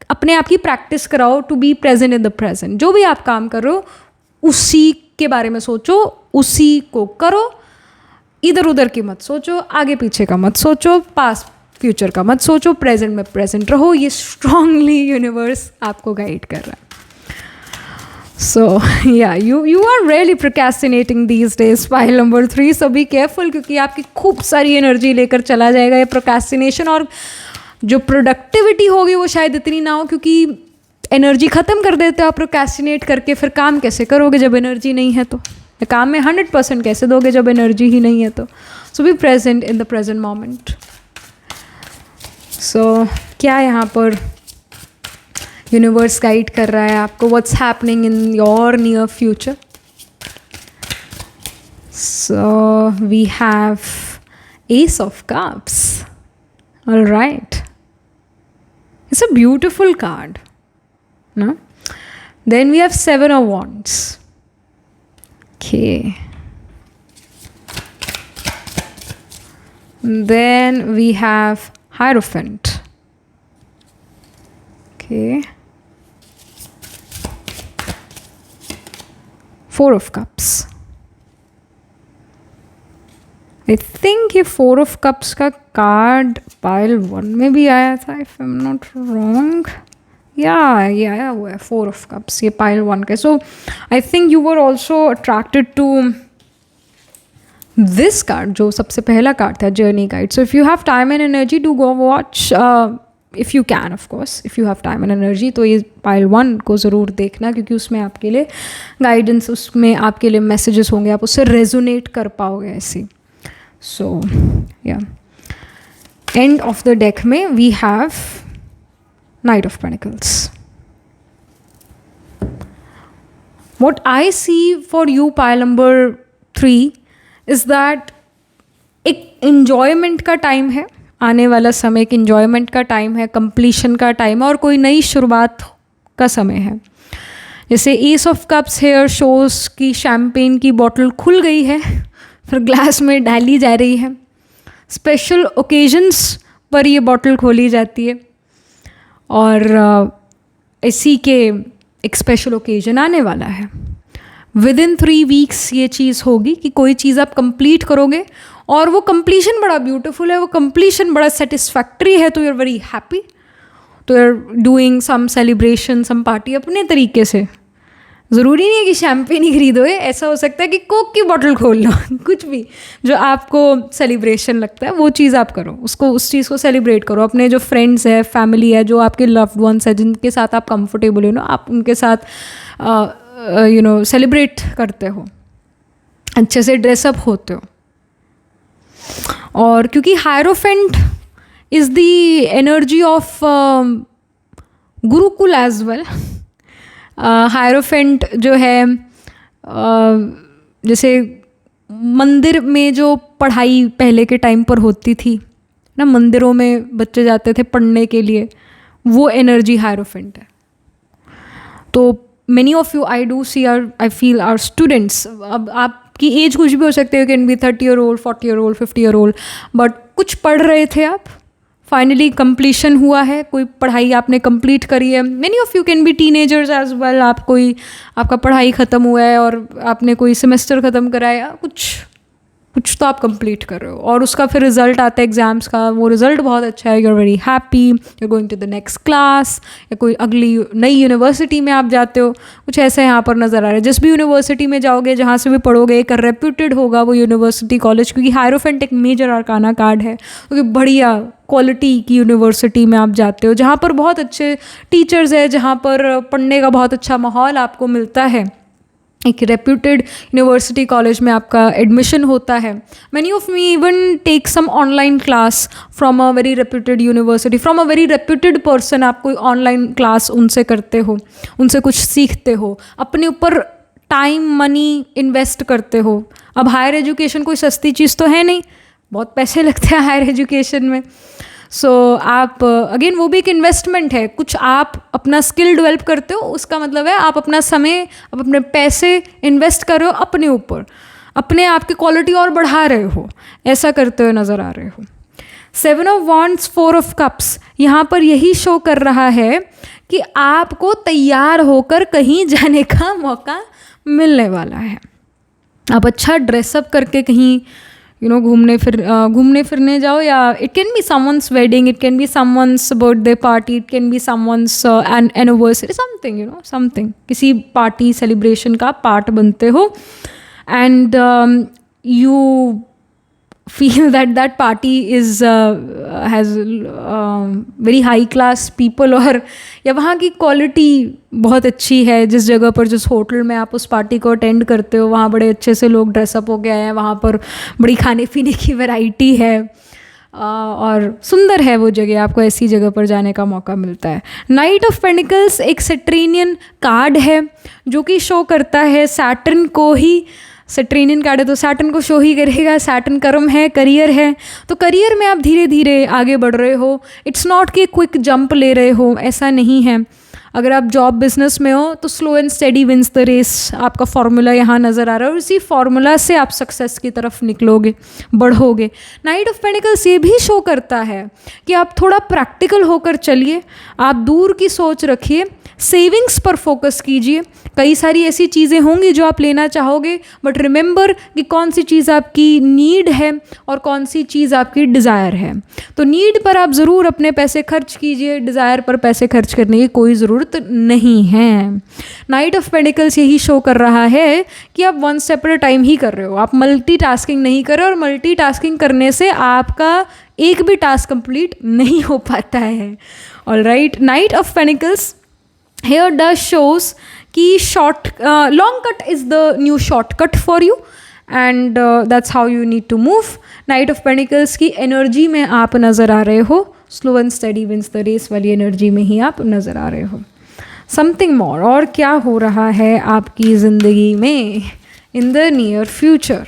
अपने आप की प्रैक्टिस कराओ to be present in the present. जो भी आप काम कर रहे हो उसी के बारे में सोचो, उसी को करो, इधर उधर की मत सोचो, आगे पीछे का मत सोचो, पास फ्यूचर का मत सोचो, प्रेजेंट में प्रेजेंट रहो. ये स्ट्रांगली यूनिवर्स आपको गाइड कर रहा है. So yeah, you are really procrastinating these days, pile number 3. So be careful, क्योंकि आपकी खूब सारी एनर्जी लेकर चला जाएगा ये प्रोक्रेस्टिनेशन, और जो प्रोडक्टिविटी होगी वो शायद इतनी ना हो, क्योंकि एनर्जी ख़त्म कर देते हो आप प्रोक्रेस्टिनेट करके. फिर काम कैसे करोगे जब एनर्जी नहीं है? तो काम में 100% कैसे दोगे जब एनर्जी ही नहीं है? तो so be present in the present moment. So क्या यहाँ पर यूनिवर्स गाइड कर रहा है आपको? What's happening in your near future? So we have ace of cups. Alright, it's a beautiful card, no? Then we have 7 of Wands. Okay. Then we have Hierophant. Okay. 4 of Cups. I think ये 4 of Cups का card pile 1 में भी आया था, if I'm not wrong. Yeah, वो है 4 of Cups, ये pile 1 का. So I think you were also attracted to this card, जो सबसे पहला कार्ड था, Journey Guide. So if you have time and energy, do go watch, if you can, of course, if you have time and energy, तो ये pile 1 को ज़रूर देखना, क्योंकि उसमें आपके लिए गाइडेंस, उसमें आपके लिए मैसेजेस होंगे, आप उससे रेजोनेट कर पाओगे ऐसे. So yeah, end of the deck में we have Knight of Pentacles. What I see for you, pile number 3, is that एक enjoyment का टाइम है, आने वाला समय एक enjoyment का टाइम है, completion का टाइम है, और कोई नई शुरुआत का समय है. जैसे Ace of Cups here shows कि शैम्पेन की बॉटल खुल गई है, फिर ग्लास में डाली जा रही है. स्पेशल ओकेजन्स पर ये बॉटल खोली जाती है, और इसी के एक स्पेशल ओकेजन आने वाला है. विद इन 3 वीक्स ये चीज़ होगी कि कोई चीज़ आप कंप्लीट करोगे, और वो कंप्लीशन बड़ा ब्यूटीफुल है, वो कंप्लीशन बड़ा सेटिस्फैक्ट्री है, तो यू आर वेरी हैप्पी, तो you are doing some celebration, some party अपने तरीके से. ज़रूरी नहीं है कि शैम्पेन ही खरीदो, ऐसा हो सकता है कि कोक की बोतल खोल लो. कुछ भी जो आपको सेलिब्रेशन लगता है वो चीज़ आप करो, उसको, उस चीज़ को सेलिब्रेट करो. अपने जो फ्रेंड्स है, फैमिली है, जो आपके लव्ड वंस है, जिनके साथ आप कंफर्टेबल हो ना, आप उनके साथ सेलिब्रेट करते हो, अच्छे से ड्रेसअप होते हो. और क्योंकि hierophant is the energy of gurukul as well. Hierophant जो है, जैसे मंदिर में जो पढ़ाई पहले के टाइम पर होती थी ना, मंदिरों में बच्चे जाते थे पढ़ने के लिए, वो एनर्जी हायरोफेंट है. तो many of you, I do see, I feel are students. अब आपकी एज कुछ भी हो सकती है, can be 30 year old, 40 year old, 50 year old, but कुछ पढ़ रहे थे आप, फाइनली कंप्लीशन हुआ है, कोई पढ़ाई आपने कंप्लीट करी है. Many of you can be teenagers as well. आपका पढ़ाई ख़त्म हुआ है और आपने कोई सेमेस्टर ख़त्म कराया, कुछ तो आप कंप्लीट कर रहे हो, और उसका फिर रिज़ल्ट आता है एग्ज़ाम्स का, वो रिज़ल्ट बहुत अच्छा है, you are very happy, you are going to the next class, या कोई अगली नई यूनिवर्सिटी में आप जाते हो. कुछ ऐसा यहाँ पर नज़र आ रहा है. जिस भी यूनिवर्सिटी में जाओगे, जहाँ से भी पढ़ोगे, एक रेप्यूटेड होगा वो यूनिवर्सिटी, कॉलेज, क्योंकि हायरोफेंट एक मेजर आर्काना कार्ड है, क्योंकि बढ़िया क्वालिटी की यूनिवर्सिटी में आप जाते हो, जहाँ पर बहुत अच्छे टीचर्स है, जहाँ पर पढ़ने का बहुत अच्छा माहौल आपको मिलता है. एक रेप्यूटेड यूनिवर्सिटी कॉलेज में आपका एडमिशन होता है. Many of me even take some online class from a very reputed university, from a very reputed person. आप कोई ऑनलाइन क्लास उनसे करते हो, उनसे कुछ सीखते हो, अपने ऊपर टाइम मनी इन्वेस्ट करते हो. अब हायर एजुकेशन कोई सस्ती चीज़ तो है नहीं, बहुत पैसे लगते हैं हायर एजुकेशन में. सो आप अगेन वो भी एक इन्वेस्टमेंट है, कुछ आप अपना स्किल डेवलप करते हो, उसका मतलब है आप अपना समय, आप अपने पैसे इन्वेस्ट कर रहे हो अपने ऊपर, अपने आप की क्वालिटी और बढ़ा रहे हो, ऐसा करते हुए नज़र आ रहे हो। 7 ऑफ वॉन्ड्स 4 ऑफ कप्स यहाँ पर यही शो कर रहा है कि आपको तैयार होकर कहीं जाने का मौका मिलने वाला है। आप अच्छा ड्रेसअप करके कहीं घूमने फिरने जाओ, या it can B someone's wedding, it can B someone's birthday party, it can B someone's anniversary, something किसी पार्टी सेलिब्रेशन का पार्ट बनते हो, and you feel that party is has very high class people, और या वहाँ की quality बहुत अच्छी है, जिस जगह पर, जिस होटल में आप उस पार्टी को अटेंड करते हो वहाँ बड़े अच्छे से लोग ड्रेसअप हो के आए हैं, वहाँ पर बड़ी खाने पीने की वैरायटी है, और सुंदर है वो जगह, आपको ऐसी जगह पर जाने का मौका मिलता है। नाइट ऑफ पेंटिकल्स एक सेट्रेनियन कार्ड है जो कि शो करता है सैटर्न को ही, सेट्रेनियन कार्ड है तो सैटर्न को शो ही करेगा, सैटर्न कर्म है, करियर है, तो करियर में आप धीरे धीरे आगे बढ़ रहे हो, इट्स नॉट कि क्विक जंप ले रहे हो, ऐसा नहीं है। अगर आप जॉब बिजनेस में हो तो slow and steady wins the race, आपका फॉर्मूला यहाँ नज़र आ रहा है, और इसी फॉर्मूला से आप सक्सेस की तरफ निकलोगे, बढ़ोगे। नाइट ऑफ पेंटिकल्स ये भी शो करता है कि आप थोड़ा प्रैक्टिकल होकर चलिए, आप दूर की सोच रखिए, सेविंग्स पर फोकस कीजिए। कई सारी ऐसी चीज़ें होंगी जो आप लेना चाहोगे, बट रिमेंबर कि कौन सी चीज़ आपकी नीड है और कौन सी चीज़ आपकी डिज़ायर है। तो नीड पर आप ज़रूर अपने पैसे खर्च कीजिए, डिज़ायर पर पैसे खर्च करने की कोई ज़रूरत नहीं है। नाइट ऑफ पेंटिकल्स यही शो कर रहा है कि आप one step at a time ही कर रहे हो, आप मल्टीटास्किंग नहीं कर रहे, और मल्टीटास्किंग करने से आपका एक भी टास्क कंप्लीट नहीं हो पाता है। Alright, night of pentacles here does shows कि long cut is the new shortcut for you, and that's how you need to move. Knight of Pentacles की एनर्जी में आप नज़र आ रहे हो, slow and steady wins the race वाली energy में ही आप नज़र आ रहे हो। समथिंग मोर, और क्या हो रहा है आपकी ज़िंदगी में इन the near future?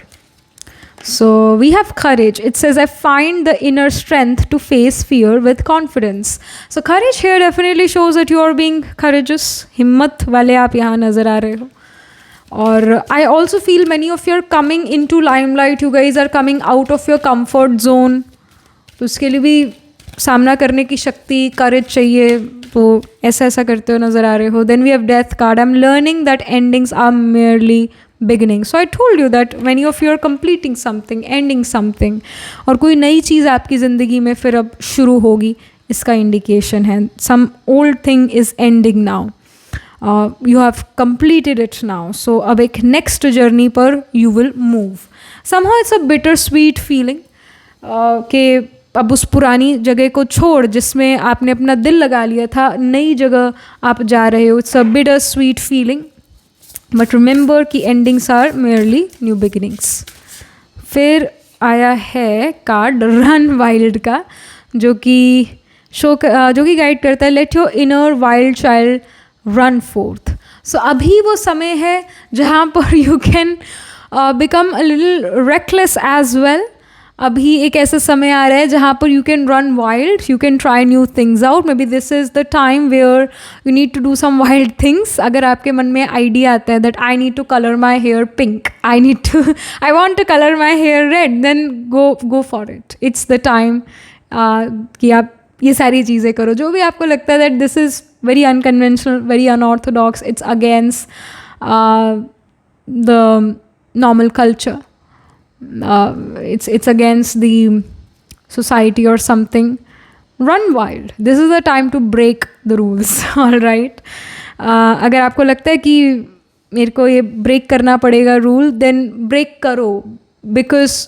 So we have courage. It says, I find the inner strength to face fear with confidence. So courage here definitely shows that you are being courageous. हिम्मत वाले आप यहाँ नज़र आ रहे हो। और I also feel many of you are coming into limelight. You guys are coming out of your comfort zone. तो उसके लिए भी सामना करने की शक्ति, courage चाहिए, तो ऐसा करते हो नज़र आ रहे हो। Then we have death card. I'm learning that endings are merely beginning. So I told you that many of you are completing something, ending something, और कोई नई चीज़ आपकी ज़िंदगी में फिर अब शुरू होगी, इसका इंडिकेशन है। Some old thing is ending now. You have completed it now. So अब एक next journey पर you will move. Somehow it's a bittersweet feeling कि अब उस पुरानी जगह को छोड़ जिसमें आपने अपना दिल लगा लिया था, नई जगह आप जा रहे हो। It's a bittersweet feeling. But remember कि endings are merely new beginnings. फिर आया है कार्ड रन वाइल्ड का, जो कि गाइड करता है let your inner wild child run forth. So अभी वो समय है जहाँ पर you can become a little reckless as well. अभी एक ऐसा समय आ रहा है जहाँ पर you can run wild, you can try new things out. Maybe this is the time where you need to do some wild things. अगर आपके मन में आइडिया आता है that I need to colour my hair pink, I want to colour my hair red, then go for it. It's the time कि आप ये सारी चीज़ें करो, जो भी आपको लगता है that this is very unconventional, very unorthodox, it's against the normal culture, it's against the society or something. Run wild. This is the time to break the rules. All right. अगर आपको लगता है कि मेरे को ये ब्रेक करना पड़ेगा रूल, then break करो, because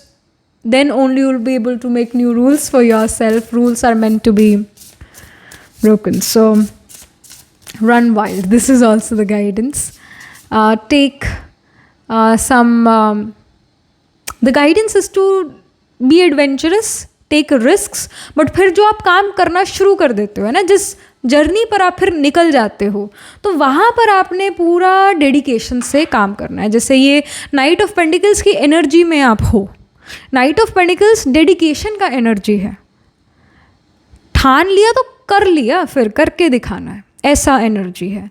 then only you'll be able to make new rules for yourself. Rules are meant to be broken. So run wild. This is also the guidance. Take some the guidance is to be adventurous, take risks, but फिर जो आप काम करना शुरू कर देते हो, है ना, जिस जर्नी पर आप फिर निकल जाते हो, तो वहाँ पर आपने पूरा डेडिकेशन से काम करना है। जैसे ये नाइट ऑफ पेंटिकल्स की एनर्जी में आप हो, नाइट ऑफ पेंटिकल्स डेडिकेशन का एनर्जी है। ठान लिया तो कर लिया, फिर करके दिखाना है, ऐसा एनर्जी है।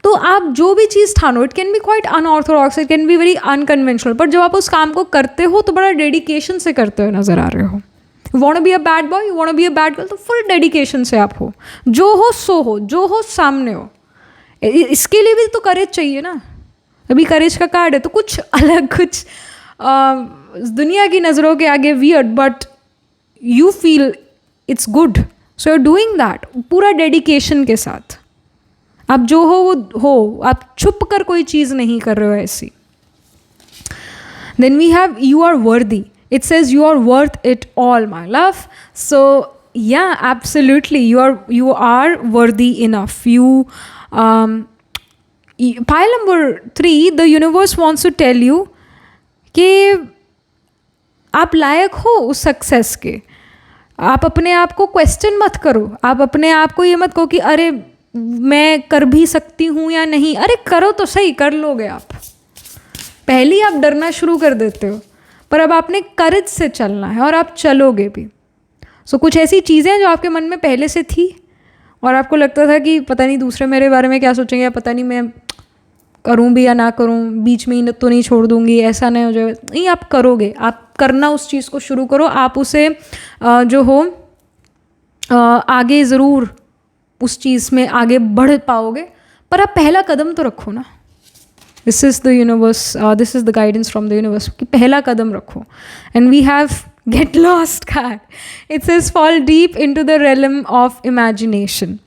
तो आप जो भी चीज़ ठानो, it can be quite unorthodox, it can be very unconventional, पर जब आप उस काम को करते हो तो बड़ा डेडिकेशन से करते हुए नज़र आ रहे हो। You want be a bad boy, you want be a bad girl, तो फुल डेडिकेशन से आप हो, जो हो सो हो, जो हो सामने हो। इसके लिए भी तो करेज चाहिए ना। अभी करेज का कार्ड है तो कुछ अलग, कुछ दुनिया की नज़रों के आगे weird, but you feel it's good, so you are doing that पूरा डेडिकेशन के साथ। आप जो हो वो हो, आप छुप कर कोई चीज़ नहीं कर रहे हो ऐसी। Then we have you are worthy, it says you are worth it all, my love. So yeah, absolutely, you are worthy enough. Pile number 3, the universe wants to tell you कि आप लायक हो उस सक्सेस के। आप अपने आप को question मत करो, आप अपने आप को ये मत कहो कि अरे मैं कर भी सकती हूँ या नहीं। अरे करो तो सही, कर लोगे आप। पहले ही आप डरना शुरू कर देते हो, पर अब आपने करेज से चलना है और आप चलोगे भी। सो कुछ ऐसी चीज़ें जो आपके मन में पहले से थी और आपको लगता था कि पता नहीं दूसरे मेरे बारे में क्या सोचेंगे, या पता नहीं मैं करूं भी या ना करूं, बीच में ही तो नहीं छोड़ दूंगी, ऐसा नहीं हो जाए। नहीं, आप करोगे, आप करना उस चीज़ को शुरू करो, आप उसे जो हो आगे ज़रूर उस चीज़ में आगे बढ़ पाओगे, पर आप पहला कदम तो रखो ना। This is the universe, this is the guidance from the universe कि पहला कदम रखो। And we have get lost card, it says fall deep into the realm of imagination.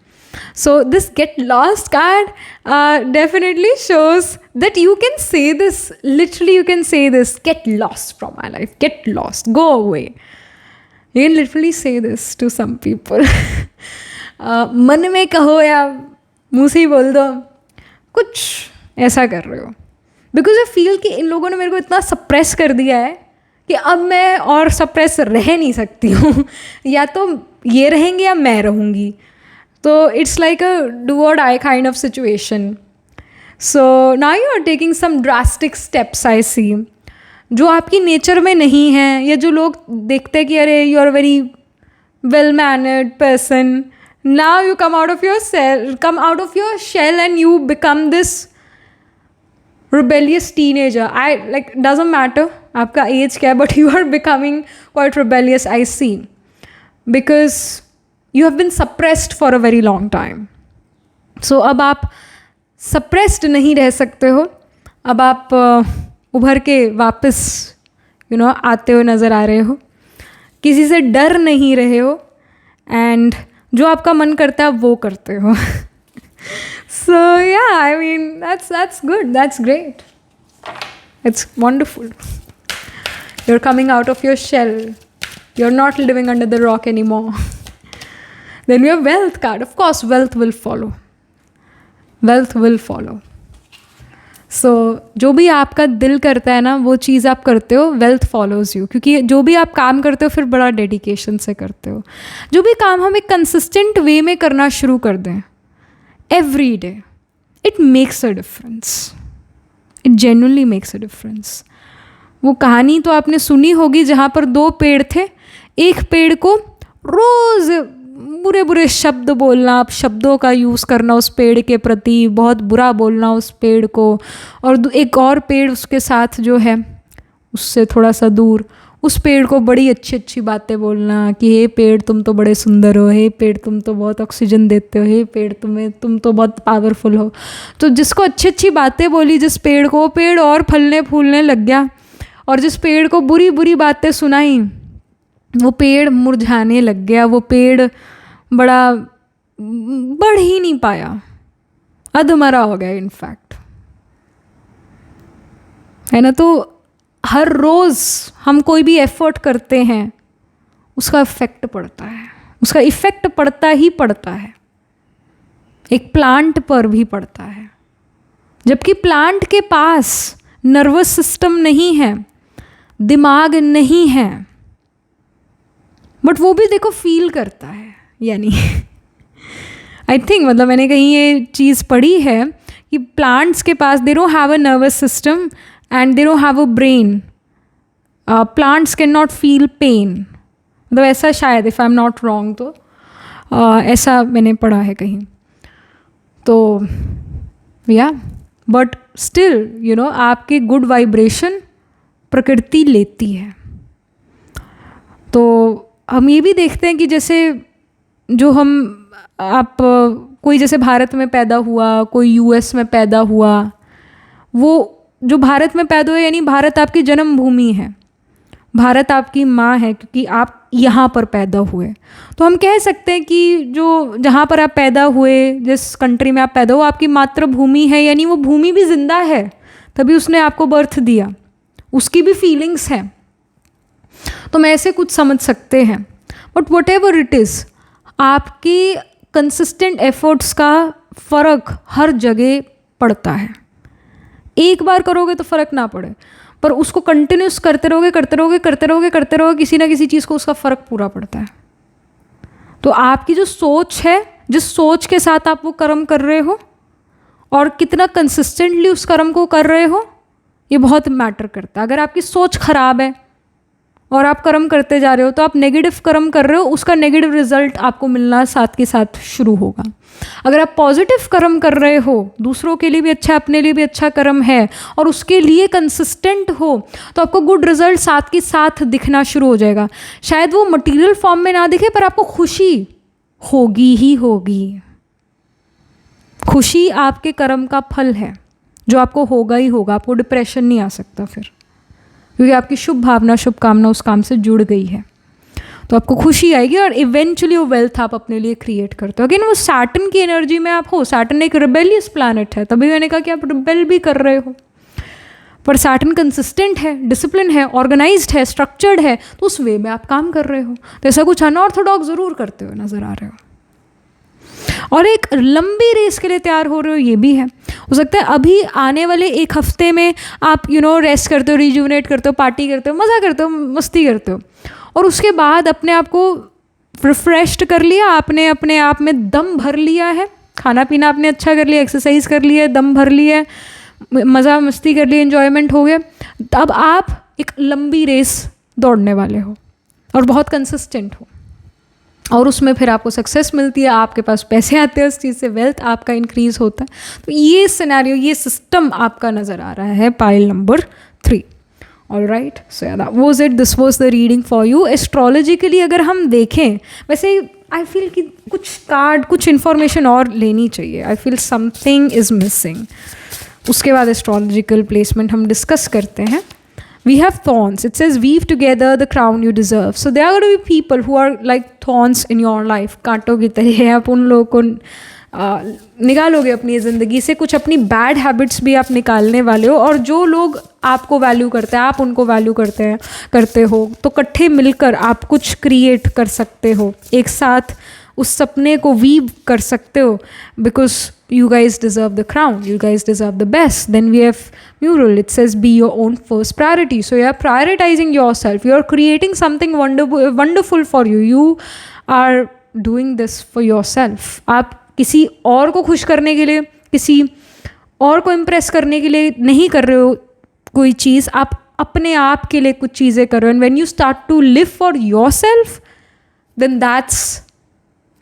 So this get lost card definitely shows that you can say this, literally you can say this, get lost from my life, get lost, go away. You can literally say this to some people. मन में कहो या मुँह से ही बोल दो, कुछ ऐसा कर रहे हो। बिकॉज आई फील कि इन लोगों ने मेरे को इतना सप्रेस कर दिया है कि अब मैं और सप्रेस रह नहीं सकती हूँ। या तो ये रहेंगे या मैं रहूँगी। So it's like a do or die kind of situation. So now you are taking some drastic steps, I see, जो आपकी नेचर में नहीं है, या जो लोग देखते हैं कि अरे you are a very well mannered person. Now you come out of your shell and you become this rebellious teenager. Doesn't matter आपका age क्या है, but you are becoming quite rebellious, I see, because you have been suppressed for a very long time. So अब आप suppressed नहीं रह सकते हो, अब आप उभर के वापस आते हुए नज़र आ रहे हो, किसी से डर नहीं रहे हो, एंड जो आपका मन करता है वो करते हो। So yeah, I mean that's good, that's great, it's wonderful. You're coming out of your shell, you're not living under the rock anymore. Then we have wealth card. Of course, wealth will follow. Wealth will follow. So, जो भी आपका दिल करता है ना, वो चीज़ आप करते हो, wealth follows you. क्योंकि जो भी आप काम करते हो फिर बड़ा डेडिकेशन से करते हो। जो भी काम हम एक कंसिस्टेंट वे में करना शुरू कर दें, every day, it makes a difference. It genuinely makes a difference. वो कहानी तो आपने सुनी होगी जहाँ पर 2 पेड़ थे, एक पेड़ को रोज़ बुरे बुरे शब्द बोलना, आप शब्दों का यूज़ करना उस पेड़ के प्रति, बहुत बुरा बोलना उस पेड़ को, और एक और पेड़ उसके साथ जो है उससे थोड़ा सा दूर, उस पेड़ को बड़ी अच्छी अच्छी बातें बोलना कि हे पेड़ तुम तो बड़े सुंदर हो, हे पेड़ तुम तो बहुत ऑक्सीजन देते हो, हे पेड़ तुम तो बहुत पावरफुल हो। तो जिसको अच्छी अच्छी बातें बोली जिस पेड़ को, वो पेड़ और फलने फूलने लग गया, और जिस पेड़ को बुरी बुरी बातें सुनाई वो पेड़ मुरझाने लग गया, वो पेड़ बड़ा बढ़ ही नहीं पाया, अधमरा हो गया इनफैक्ट, है ना। तो हर रोज़ हम कोई भी एफर्ट करते हैं उसका इफ़ेक्ट पड़ता है, उसका इफ़ेक्ट पड़ता ही पड़ता है, एक प्लांट पर भी पड़ता है। जबकि प्लांट के पास नर्वस सिस्टम नहीं है, दिमाग नहीं है, बट वो भी देखो फील करता है। यानी आई थिंक, मतलब मैंने कहीं ये चीज़ पढ़ी है कि प्लांट्स के पास they don't have a nervous system and they don't have a brain. Plants can not feel pain, मतलब ऐसा शायद, if I am not wrong. तो ऐसा मैंने पढ़ा है कहीं। तो या बट स्टिल यू नो आपकी गुड वाइब्रेशन प्रकृति लेती है। तो हम ये भी देखते हैं कि जैसे जो हम आप कोई जैसे भारत में पैदा हुआ, कोई यूएस में पैदा हुआ, वो जो भारत में पैदा हुआ यानी भारत आपकी जन्मभूमि है, भारत आपकी माँ है क्योंकि आप यहाँ पर पैदा हुए। तो हम कह सकते हैं कि जो जहाँ पर आप पैदा हुए, जिस कंट्री में आप पैदा हुए, आपकी मातृभूमि है, यानी वो भूमि भी जिंदा है, तभी उसने आपको बर्थ दिया, उसकी भी फीलिंग्स हैं। तो मैं ऐसे कुछ समझ सकते हैं। But what ever it is, आपकी कंसिस्टेंट एफर्ट्स का फ़र्क हर जगह पड़ता है। एक बार करोगे तो फ़र्क ना पड़े, पर उसको कंटिन्यूस करते रहोगे, किसी ना किसी चीज़ को उसका फ़र्क पूरा पड़ता है। तो आपकी जो सोच है, जिस सोच के साथ आप वो कर्म कर रहे हो और कितना कंसिस्टेंटली उस कर्म को कर रहे हो, ये बहुत मैटर करता है। अगर आपकी सोच खराब है और आप कर्म करते जा रहे हो, तो आप नेगेटिव कर्म कर रहे हो, उसका नेगेटिव रिजल्ट आपको मिलना साथ के साथ शुरू होगा। अगर आप पॉजिटिव कर्म कर रहे हो, दूसरों के लिए भी अच्छा, अपने लिए भी अच्छा कर्म है और उसके लिए कंसिस्टेंट हो, तो आपको गुड रिजल्ट साथ के साथ दिखना शुरू हो जाएगा। शायद वो मटेरियल फॉर्म में ना दिखे, पर आपको खुशी होगी ही होगी। खुशी आपके कर्म का फल है, जो आपको होगा ही होगा। आपको डिप्रेशन नहीं आ सकता फिर, क्योंकि आपकी शुभ भावना, शुभकामना उस काम से जुड़ गई है। तो आपको खुशी आएगी और इवेंचुअली वो वेल्थ आप अपने लिए क्रिएट करते हो। अगेन वो सैटर्न की एनर्जी में आप हो। सैटर्न एक रिबेलियस प्लैनेट है, तभी मैंने कहा कि आप रिबेल भी कर रहे हो। पर सैटर्न कंसिस्टेंट है, डिसिप्लिन है, ऑर्गेनाइज्ड है, स्ट्रक्चर्ड है, तो उस वे में आप काम कर रहे हो। तो ऐसा कुछ अनऑर्थोडॉक्स ज़रूर करते हुए नज़र आ रहे हो और एक लंबी रेस के लिए तैयार हो रहे हो, ये भी है। हो सकता है अभी आने वाले एक हफ्ते में आप रेस्ट करते हो, रिजुवनेट करते हो, पार्टी करते हो, मज़ा करते हो, मस्ती करते हो, और उसके बाद अपने आप को रिफ्रेश्ड कर लिया, आपने अपने आप में दम भर लिया है, खाना पीना आपने अच्छा कर लिया, एक्सरसाइज कर लिया, दम भर लिया, मज़ा मस्ती कर लिया, एन्जॉयमेंट हो गया। अब आप एक लंबी रेस दौड़ने वाले हो और बहुत कंसिस्टेंट हो, और उसमें फिर आपको सक्सेस मिलती है, आपके पास पैसे आते हैं, उस चीज़ से वेल्थ आपका इंक्रीज होता है। तो ये सिनेरियो, ये सिस्टम आपका नज़र आ रहा है pile number 3। All right, so that was it, this was the reading for you. Astrologically अगर हम देखें, वैसे आई फील कि कुछ कार्ड, कुछ इन्फॉर्मेशन और लेनी चाहिए। I feel something is missing. उसके बाद एस्ट्रोलॉजिकल प्लेसमेंट हम डिस्कस करते हैं। We have thorns. It says, weave together the crown you deserve. So there are going to be people who are like thorns in your life. कांटों की तरह है, आप उन लोगों को निकालोगे अपनी ज़िंदगी से। कुछ अपनी बैड हैबिट्स भी आप निकालने वाले हो, और जो लोग आपको वैल्यू करते हैं, आप उनको वैल्यू करते हो, तो इकट्ठे मिलकर आप कुछ क्रिएट कर सकते हो, एक साथ उस सपने को वीव कर सकते हो। Because you guys deserve the crown, you guys deserve the best. Then we have mural, it says be your own first priority. So you are prioritizing yourself, you are creating something wonderful for you, you are doing this for yourself. आप किसी और को खुश करने के लिए, किसी और को इम्प्रेस करने के लिए नहीं कर रहे हो कोई चीज़, आप अपने आप के लिए कुछ चीज़ें कर रहे हो। And when you start to live for yourself, then that's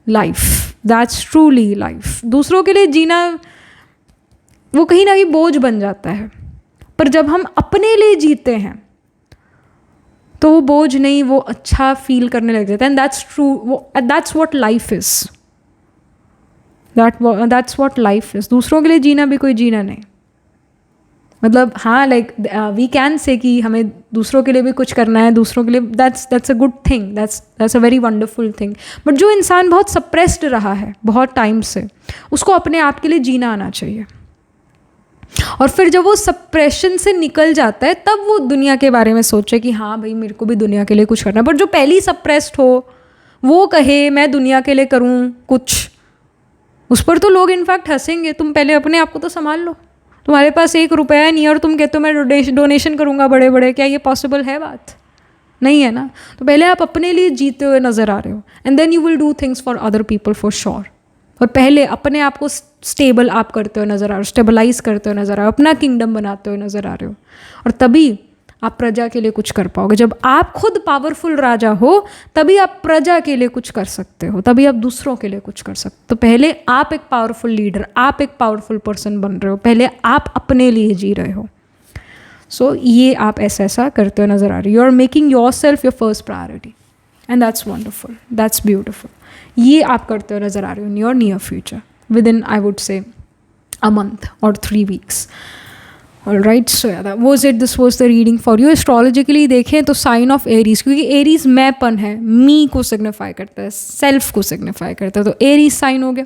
life, that's truly life. दूसरों के लिए जीना वो कहीं ना कहीं बोझ बन जाता है, पर जब हम अपने लिए जीते हैं तो वो बोझ नहीं, वो अच्छा फील करने लग जाता है। And that's true, that's what life is, that's what life is. दूसरों के लिए जीना भी कोई जीना नहीं। मतलब हाँ, लाइक वी कैन से कि हमें दूसरों के लिए भी कुछ करना है, दूसरों के लिए, that's a good thing, that's a very wonderful thing. But जो इंसान बहुत सप्रेस्ड रहा है बहुत टाइम से, उसको अपने आप के लिए जीना आना चाहिए। और फिर जब वो सप्रेशन से निकल जाता है, तब वो दुनिया के बारे में सोचे कि हाँ भाई, मेरे को भी दुनिया के लिए कुछ करना है। बट जो पहली सप्रेस्ड हो, वो कहे मैं दुनिया के लिए करूँ कुछ, उस पर तो लोग इनफैक्ट हंसेंगे। तुम पहले अपने आप को तो संभाल लो, तुम्हारे पास 1 रुपया नहीं और तुम कहते हो मैं डोनेशन करूँगा बड़े बड़े, क्या ये पॉसिबल है? बात नहीं है ना। तो पहले आप अपने लिए जीते हुए नज़र आ रहे हो, and then you will do things for other people for sure. और पहले अपने आप को स्टेबल आप करते हुए नज़र आ रहे हो, स्टेबलाइज करते हुए नज़र आ रहे हो, अपना किंगडम बनाते हुए नज़र आ रहे हो, और तभी आप प्रजा के लिए कुछ कर पाओगे। जब आप खुद पावरफुल राजा हो तभी आप प्रजा के लिए कुछ कर सकते हो, तभी आप दूसरों के लिए कुछ कर सकते हो। तो पहले आप एक पावरफुल लीडर, आप एक पावरफुल पर्सन बन रहे हो, पहले आप अपने लिए जी रहे हो। सो ये आप ऐसा करते हो नज़र आ रही है। You are making your self your first priority and that's wonderful, that's beautiful. ये आप करते हो नज़र आ रहे हो in your near future, within I would say a month or 3 weeks. Alright, so yeah, that was it. This was the reading for you. Astrologically देखें तो साइन ऑफ एरीज, क्योंकि एरीज मैंपन है, मी को सिग्निफाई करता है, self को signify करता है, तो एरीज साइन हो गया।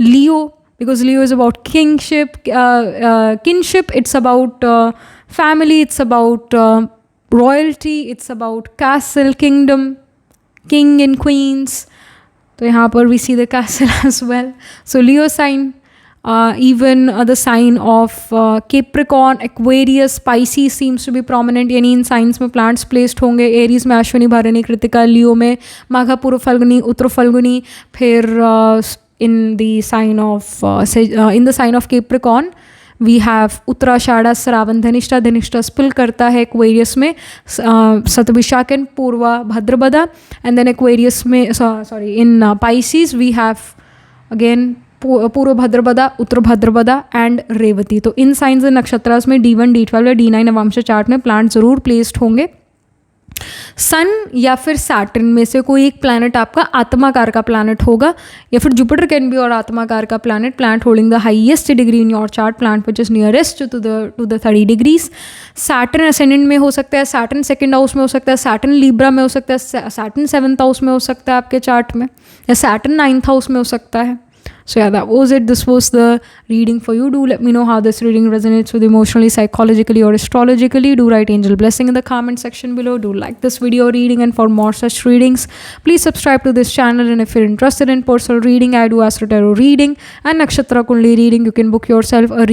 Leo, because Leo is about kingship, kinship, it's about family, it's about royalty, it's about castle, kingdom, king and queens. तो यहाँ पर we see the castle as well. So Leo sign, even the sign of Capricorn, Aquarius, Pisces seems to be prominent, यानी in science में plants placed होंगे। Aries में अश्विनी, भरणी, कृतिका, लियो में माघा, पूर्व फल्गुनी, उत्तर फल्गुनी। फिर in the sign of Capricorn we have Uttarashadha, Shravan, Dhanishta, Dhanishta spill करता है एक्वेरियस में, शतभिषाकन, Purva, Bhadrapada, and then Aquarius में sorry in Pisces we have again Purva Bhadrapada, Uttar Bhadrapada and Revati. तो इन साइंस एंड नक्षत्रास में D1, D12 या D9 नवांश चार्ट में प्लांट जरूर प्लेस्ड होंगे। सन या फिर सैटर्न में से कोई एक प्लैनेट आपका आत्माकार का प्लैनेट होगा, या फिर जुपिटर कैन बी और आत्माकार का planet, planet holding the highest degree in your chart, planet which is nearest to the 30 degrees. Saturn ascendant में हो सकता है, सैटर्न सेकंड हाउस में हो सकता है, सैटर्न लिब्रा में हो सकता है, सैटर्न 7th हाउस में हो सकता है आपके चार्ट में, या सैटर्न 9th हाउस में हो सकता है। So yeah, that was it. This was the reading for you. Do let me know how this reading resonates with you emotionally, psychologically, or astrologically. Do write angel blessing in the comment section below. Do like this video reading, and for more such readings, please subscribe to this channel. And if you're interested in personal reading, I do Astro Tarot reading and Nakshatra Kundli reading. You can book yourself a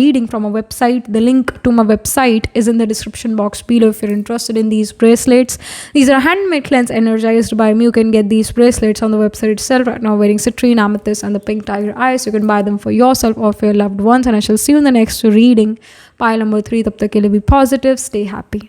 reading from a website. The link to my website is in the description box below if you're interested in these bracelets. These are handmade cleanse energized by me. You can get these bracelets on the website itself right now, wearing citrine, amethyst, and the pink tiger eyes. You can buy them for yourself or for your loved ones, and I shall see you in the next reading, pile number 3. Tab tak ke liye be positive, stay happy.